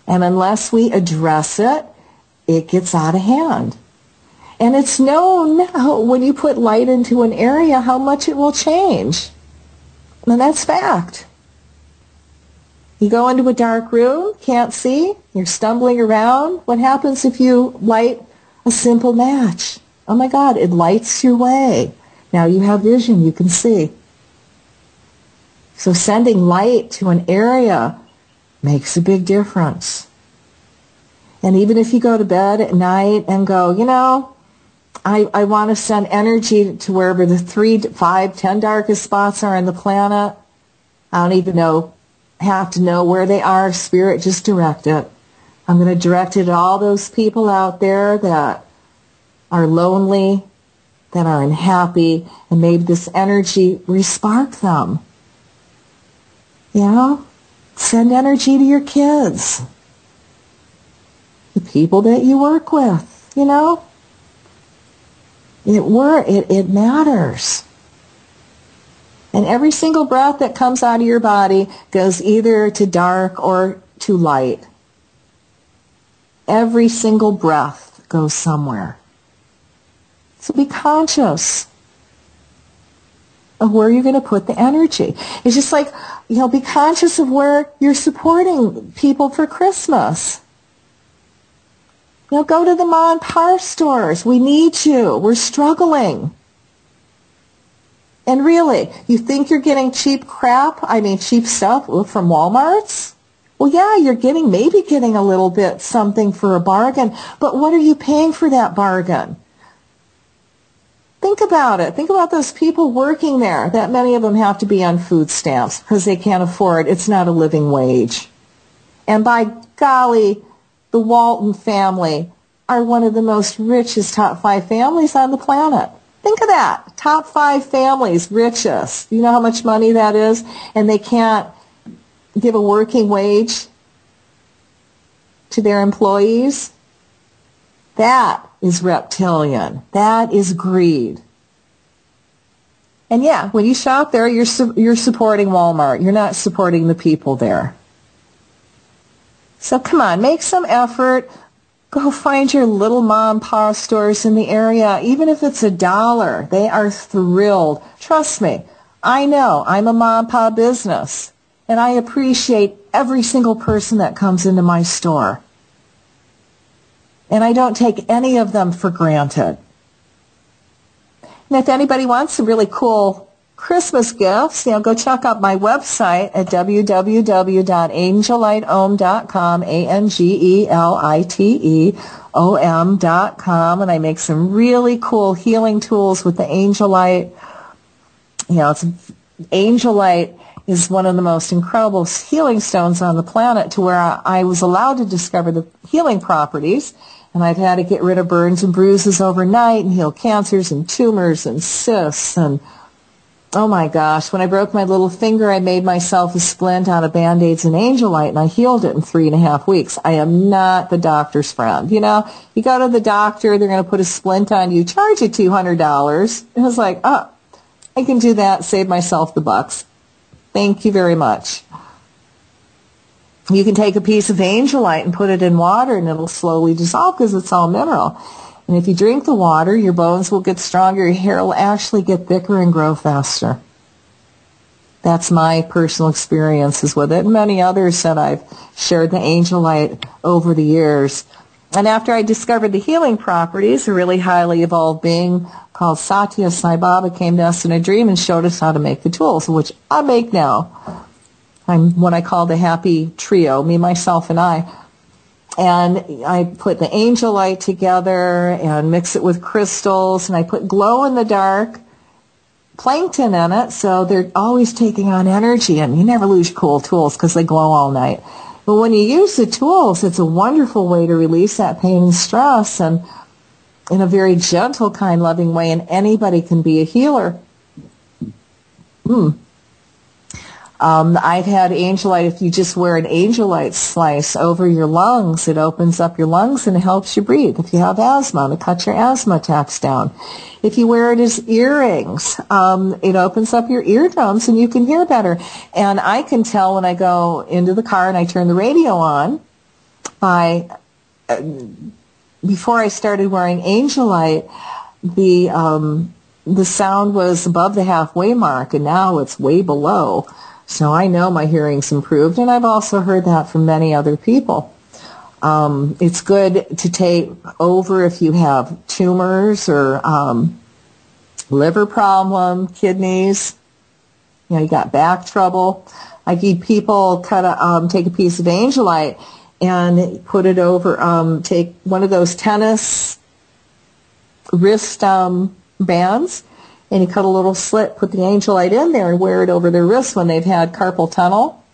And unless we address it, it gets out of hand. And it's known now when you put light into an area how much it will change. And that's fact. You go into a dark room, can't see, you're stumbling around. What happens if you light a simple match? Oh my God, it lights your way. Now you have vision, you can see. So sending light to an area makes a big difference. And even if you go to bed at night and go, you know, I want to send energy to wherever the 3, 5, 10 darkest spots are on the planet. I don't even have to know where they are. Spirit, just direct it. I'm going to direct it at all those people out there that are lonely, that are unhappy, and maybe this energy respark them. You know? Send energy to your kids. The people that you work with, you know? It matters. And every single breath that comes out of your body goes either to dark or to light. Every single breath goes somewhere. So be conscious of where you're going to put the energy. It's just like, you know, be conscious of where you're supporting people for Christmas. You know, go to the mom and pop stores. We need you. We're struggling. And really, you think you're getting cheap cheap stuff from Walmart's? Well, yeah, you're maybe getting a little bit something for a bargain, but what are you paying for that bargain? Think about it. Think about those people working there. That many of them have to be on food stamps because they can't afford it. It's not a living wage. And by golly, the Walton family are one of the most richest top 5 families on the planet. Think of that. Top 5 families, richest. You know how much money that is? And they can't give a working wage to their employees? That is reptilian. That is greed. And yeah, when you shop there, you're supporting Walmart. You're not supporting the people there. So come on, make some effort. Go find your little mom and pop stores in the area. Even if it's $1, they are thrilled. Trust me, I know I'm a mom and pop business, and I appreciate every single person that comes into my store. And I don't take any of them for granted. And if anybody wants some really cool Christmas gifts, go check out my website at www.angeliteom.com, ANGELITEOM.com, and I make some really cool healing tools with the Angelite. Angelite is one of the most incredible healing stones on the planet, to where I was allowed to discover the healing properties, and I've had to get rid of burns and bruises overnight and heal cancers and tumors and cysts. And oh my gosh, when I broke my little finger, I made myself a splint out of Band-Aids and Angelite, and I healed it in 3.5 weeks. I am not the doctor's friend. You go to the doctor, they're going to put a splint on you, charge you $200. And I was like, I can do that, save myself the bucks. Thank you very much. You can take a piece of Angelite and put it in water, and it'll slowly dissolve because it's all mineral. And if you drink the water, your bones will get stronger, your hair will actually get thicker and grow faster. That's my personal experiences with it, and many others that I've shared the Angelite over the years. And after I discovered the healing properties, a really highly evolved being called Satya Sai Baba came to us in a dream and showed us how to make the tools, which I make now. I'm what I call the happy trio, me, myself, and I. And I put the Angelite together and mix it with crystals, and I put glow-in-the-dark plankton in it, so they're always taking on energy, and you never lose cool tools because they glow all night. But when you use the tools, it's a wonderful way to release that pain and stress, and in a very gentle, kind, loving way, and anybody can be a healer. I've had Angelite, if you just wear an Angelite slice over your lungs, it opens up your lungs and it helps you breathe. If you have asthma, it cuts your asthma attacks down. If you wear it as earrings, it opens up your eardrums and you can hear better. And I can tell when I go into the car and I turn the radio on, before I started wearing Angelite, the sound was above the halfway mark, and now it's way below. So I know my hearing's improved, and I've also heard that from many other people. It's good to take over if you have tumors or liver problem, kidneys, you got back trouble. I give people take a piece of Angelite and put it over, take one of those tennis wrist bands, and you cut a little slit, put the Angelite in there, and wear it over their wrist when they've had carpal tunnel.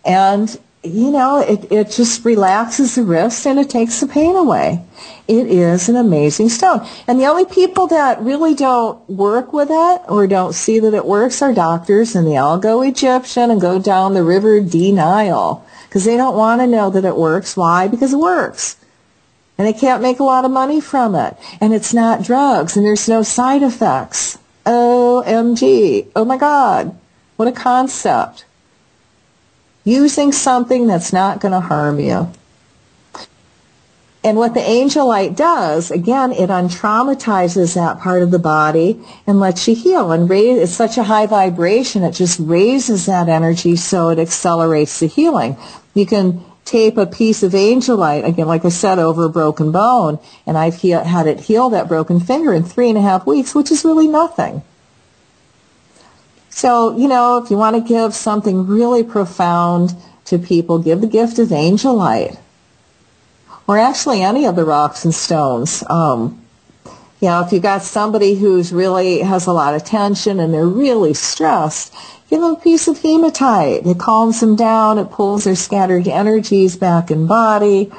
And, it just relaxes the wrist and it takes the pain away. It is an amazing stone. And the only people that really don't work with it or don't see that it works are doctors, and they all go Egyptian and go down the river denial because they don't want to know that it works. Why? Because it works. And they can't make a lot of money from it. And it's not drugs, and there's no side effects. OMG. Oh my God. What a concept. Using something that's not going to harm you. And what the Angelite does, again, it untraumatizes that part of the body and lets you heal. And it's such a high vibration, it just raises that energy so it accelerates the healing. You can tape a piece of Angelite, again, like I said, over a broken bone, and I've had it heal that broken finger in 3.5 weeks, which is really nothing. So, if you want to give something really profound to people, give the gift of Angelite. Or actually any of the rocks and stones. If you got somebody who's really has a lot of tension and they're really stressed, give them a piece of hematite. It calms them down. It pulls their scattered energies back in body.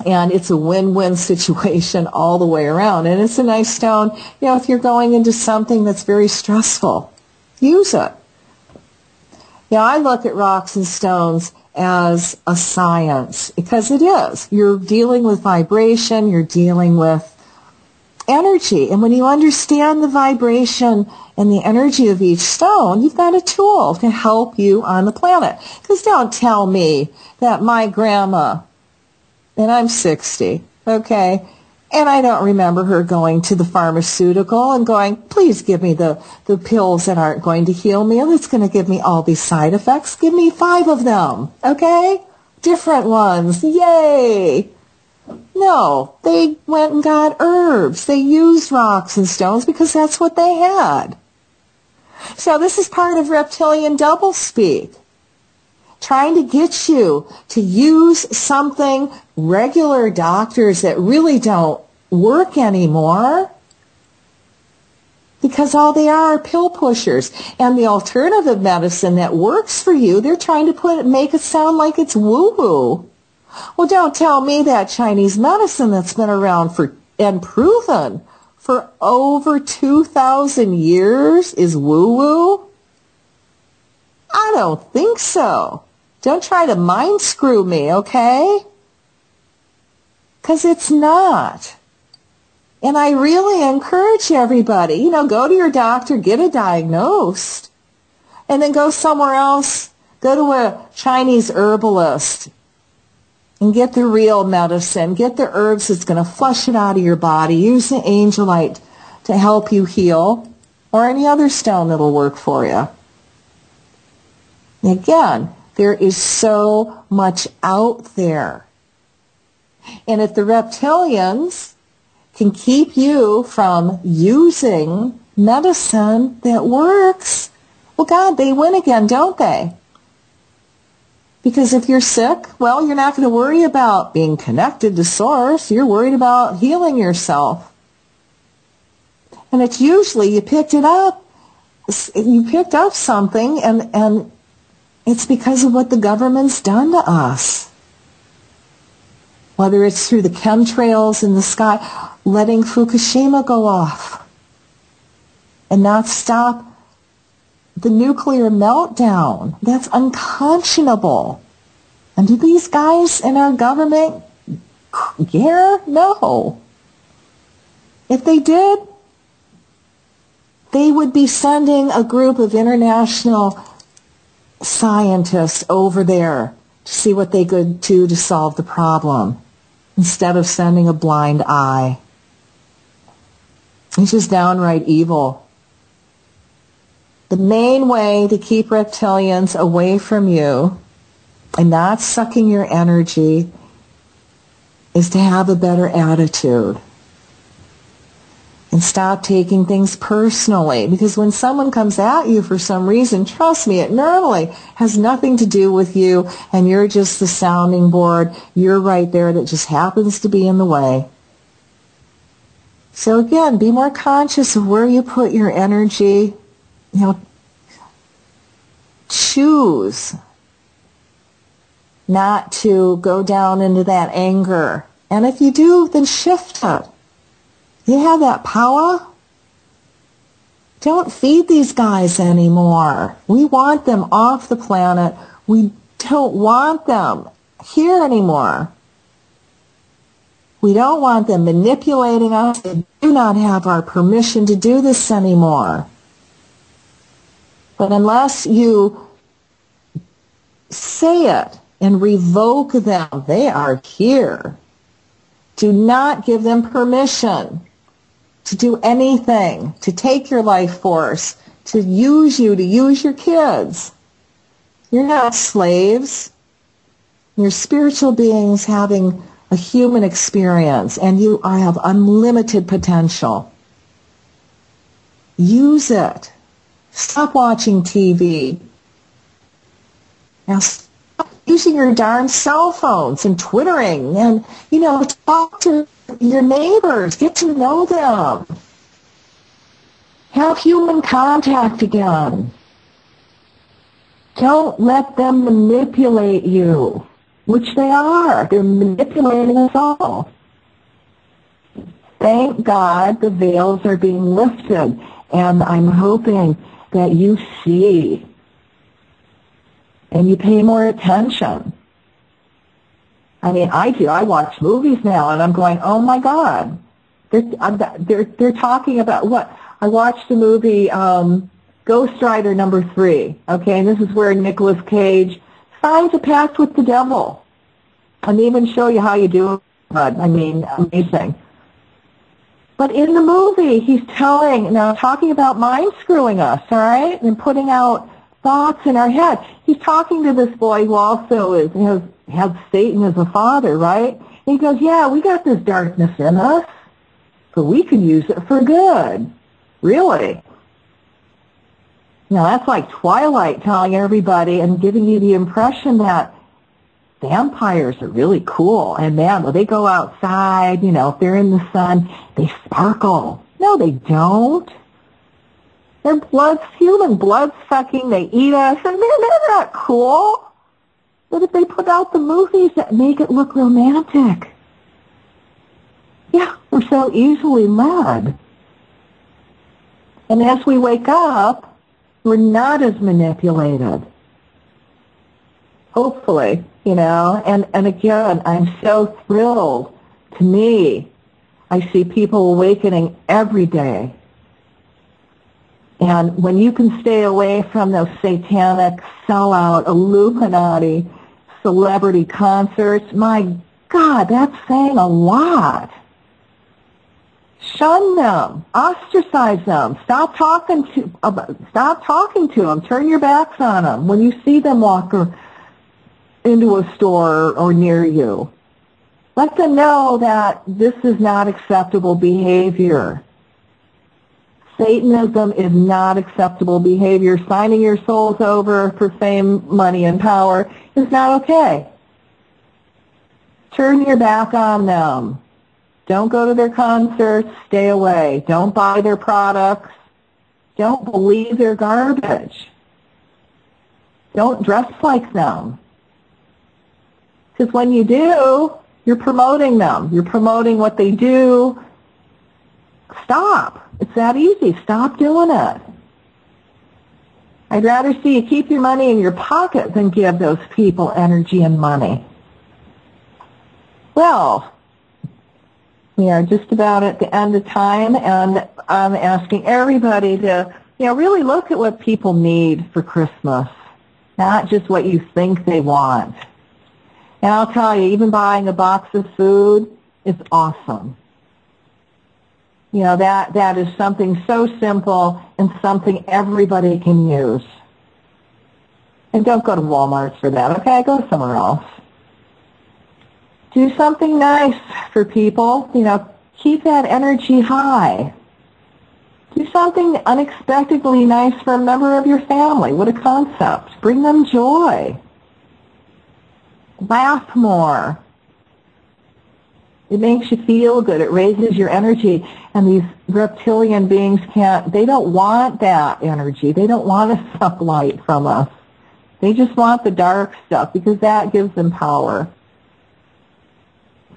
And it's a win-win situation all the way around. And it's a nice stone, if you're going into something that's very stressful, use it. I look at rocks and stones as a science, because it is. You're dealing with vibration, you're dealing with energy, and when you understand the vibration and the energy of each stone, you've got a tool to help you on the planet. Because don't tell me that my grandma, and I'm 60, okay, and I don't remember her going to the pharmaceutical and going, please give me the pills that aren't going to heal me and it's going to give me all these side effects. Give me 5 of them, okay? Different ones, yay! No, they went and got herbs. They used rocks and stones because that's what they had. So this is part of reptilian doublespeak, trying to get you to use something regular doctors that really don't work anymore, because all they are pill pushers. And the alternative medicine that works for you, they're trying to make it sound like it's woo-woo. Well, don't tell me that Chinese medicine that's been around and proven for over 2,000 years is woo-woo. I don't think so. Don't try to mind screw me, okay? Because it's not. And I really encourage everybody, go to your doctor, get it diagnosed, and then go somewhere else, go to a Chinese herbalist, and get the real medicine, get the herbs that's going to flush it out of your body. Use the angelite to help you heal, or any other stone that'll work for you. Again, there is so much out there. And if the reptilians can keep you from using medicine that works, well, God, they win again, don't they? Because if you're sick, well, you're not going to worry about being connected to Source. You're worried about healing yourself. And it's usually you picked up something, and it's because of what the government's done to us. Whether it's through the chemtrails in the sky, letting Fukushima go off and not stop the nuclear meltdown. That's unconscionable. And do these guys in our government care? No. If they did, they would be sending a group of international scientists over there to see what they could do to solve the problem, instead of sending a blind eye. It's just downright evil. The main way to keep reptilians away from you and not sucking your energy is to have a better attitude. And stop taking things personally. Because when someone comes at you for some reason, trust me, it normally has nothing to do with you, and you're just the sounding board. You're right there, that just happens to be in the way. So again, be more conscious of where you put your energy. Choose not to go down into that anger. And if you do, then shift it. You have that power. Don't feed these guys anymore. We want them off the planet. We don't want them here anymore. We don't want them manipulating us. They do not have our permission to do this anymore. But unless you say it and revoke them, they are here. Do not give them permission to do anything, to take your life force, to use you, to use your kids. You're not slaves. You're spiritual beings having a human experience, and you have unlimited potential. Use it. Stop watching TV. Now stop using your darn cell phones and Twittering, and, talk to your neighbors. Get to know them. Have human contact again. Don't let them manipulate you, which they are. They're manipulating us all. Thank God the veils are being lifted, and I'm hoping that you see and you pay more attention. I mean, I do. I watch movies now, and I'm going, oh my God. They're talking about what? I watched the movie Ghost Rider #3. Okay, and this is where Nicolas Cage signs a pact with the devil, and they even show you how you do it. I mean, amazing. But in the movie, he's talking about mind screwing us, all right, and putting out thoughts in our head. He's talking to this boy who also has Satan as a father, right? He goes, yeah, we got this darkness in us, but we can use it for good. Really? You know, that's like Twilight telling everybody and giving you the impression that vampires are really cool. And man, when they go outside, you know, if they're in the sun, they sparkle. No, they don't. Their blood's human, blood-sucking. They eat us. And they're not cool. But if they put out the movies that make it look romantic, yeah, we're so easily led. And as we wake up, we're not as manipulated. Hopefully, you know. And again, I'm so thrilled. To me, I see people awakening every day. And when you can stay away from those satanic, sellout, Illuminati, celebrity concerts, my God, that's saying a lot. Shun them. Ostracize them. Stop talking to them. Turn your backs on them when you see them walk into a store or near you. Let them know that this is not acceptable behavior. Satanism is not acceptable behavior. Signing your souls over for fame, money, and power is not okay. Turn your back on them. Don't go to their concerts. Stay away. Don't buy their products. Don't believe their garbage. Don't dress like them. Because when you do, you're promoting them. You're promoting what they do. Stop. It's that easy. Stop doing it. I'd rather see you keep your money in your pocket than give those people energy and money. Well, we are just about at the end of time, and I'm asking everybody to, you know, really look at what people need for Christmas, not just what you think they want. And I'll tell you, even buying a box of food is awesome. You know, that is something so simple and something everybody can use. And don't go to Walmart for that, okay? Go somewhere else. Do something nice for people. You know, keep that energy high. Do something unexpectedly nice for a member of your family. What a concept. Bring them joy. Laugh more. It makes you feel good. It raises your energy. And these reptilian beings they don't want that energy. They don't want to suck light from us. They just want the dark stuff because that gives them power.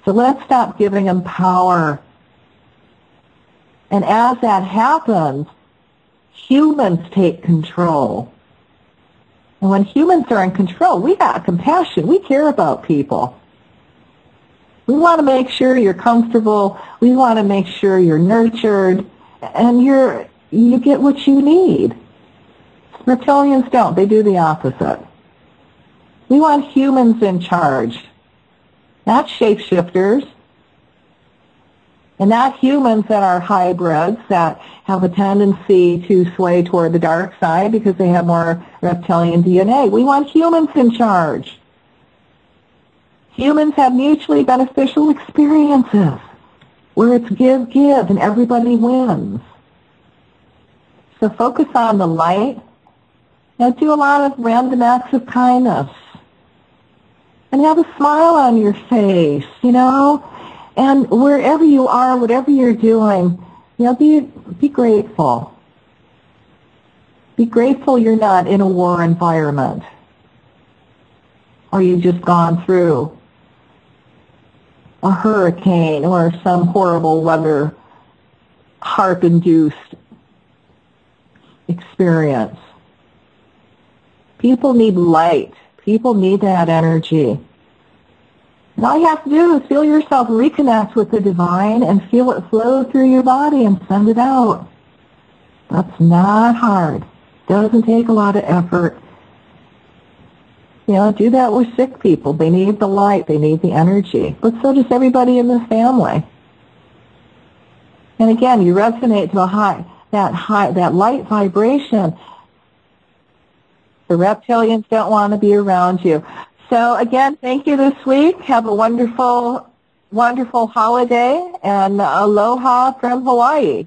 So let's stop giving them power. And as that happens, humans take control. And when humans are in control, we got compassion. We care about people. We want to make sure you're comfortable. We want to make sure you're nurtured, and you get what you need. Reptilians don't. They do the opposite. We want humans in charge, not shapeshifters, and not humans that are hybrids that have a tendency to sway toward the dark side because they have more reptilian DNA. We want humans in charge. Humans have mutually beneficial experiences where it's give, give, and everybody wins. So focus on the light. Now do a lot of random acts of kindness. And have a smile on your face, you know. And wherever you are, whatever you're doing, you know, be grateful. Be grateful you're not in a war environment. Or you've just gone through a hurricane or some horrible weather, HAARP-induced experience. People need light. People need that energy. And all you have to do is feel yourself reconnect with the divine and feel it flow through your body and send it out. That's not hard. Doesn't take a lot of effort. You know, do that with sick people. They need the light. They need the energy. But so does everybody in the family. And again, you resonate to that light vibration. The reptilians don't want to be around you. So again, thank you this week. Have a wonderful wonderful holiday, and aloha from Hawaii.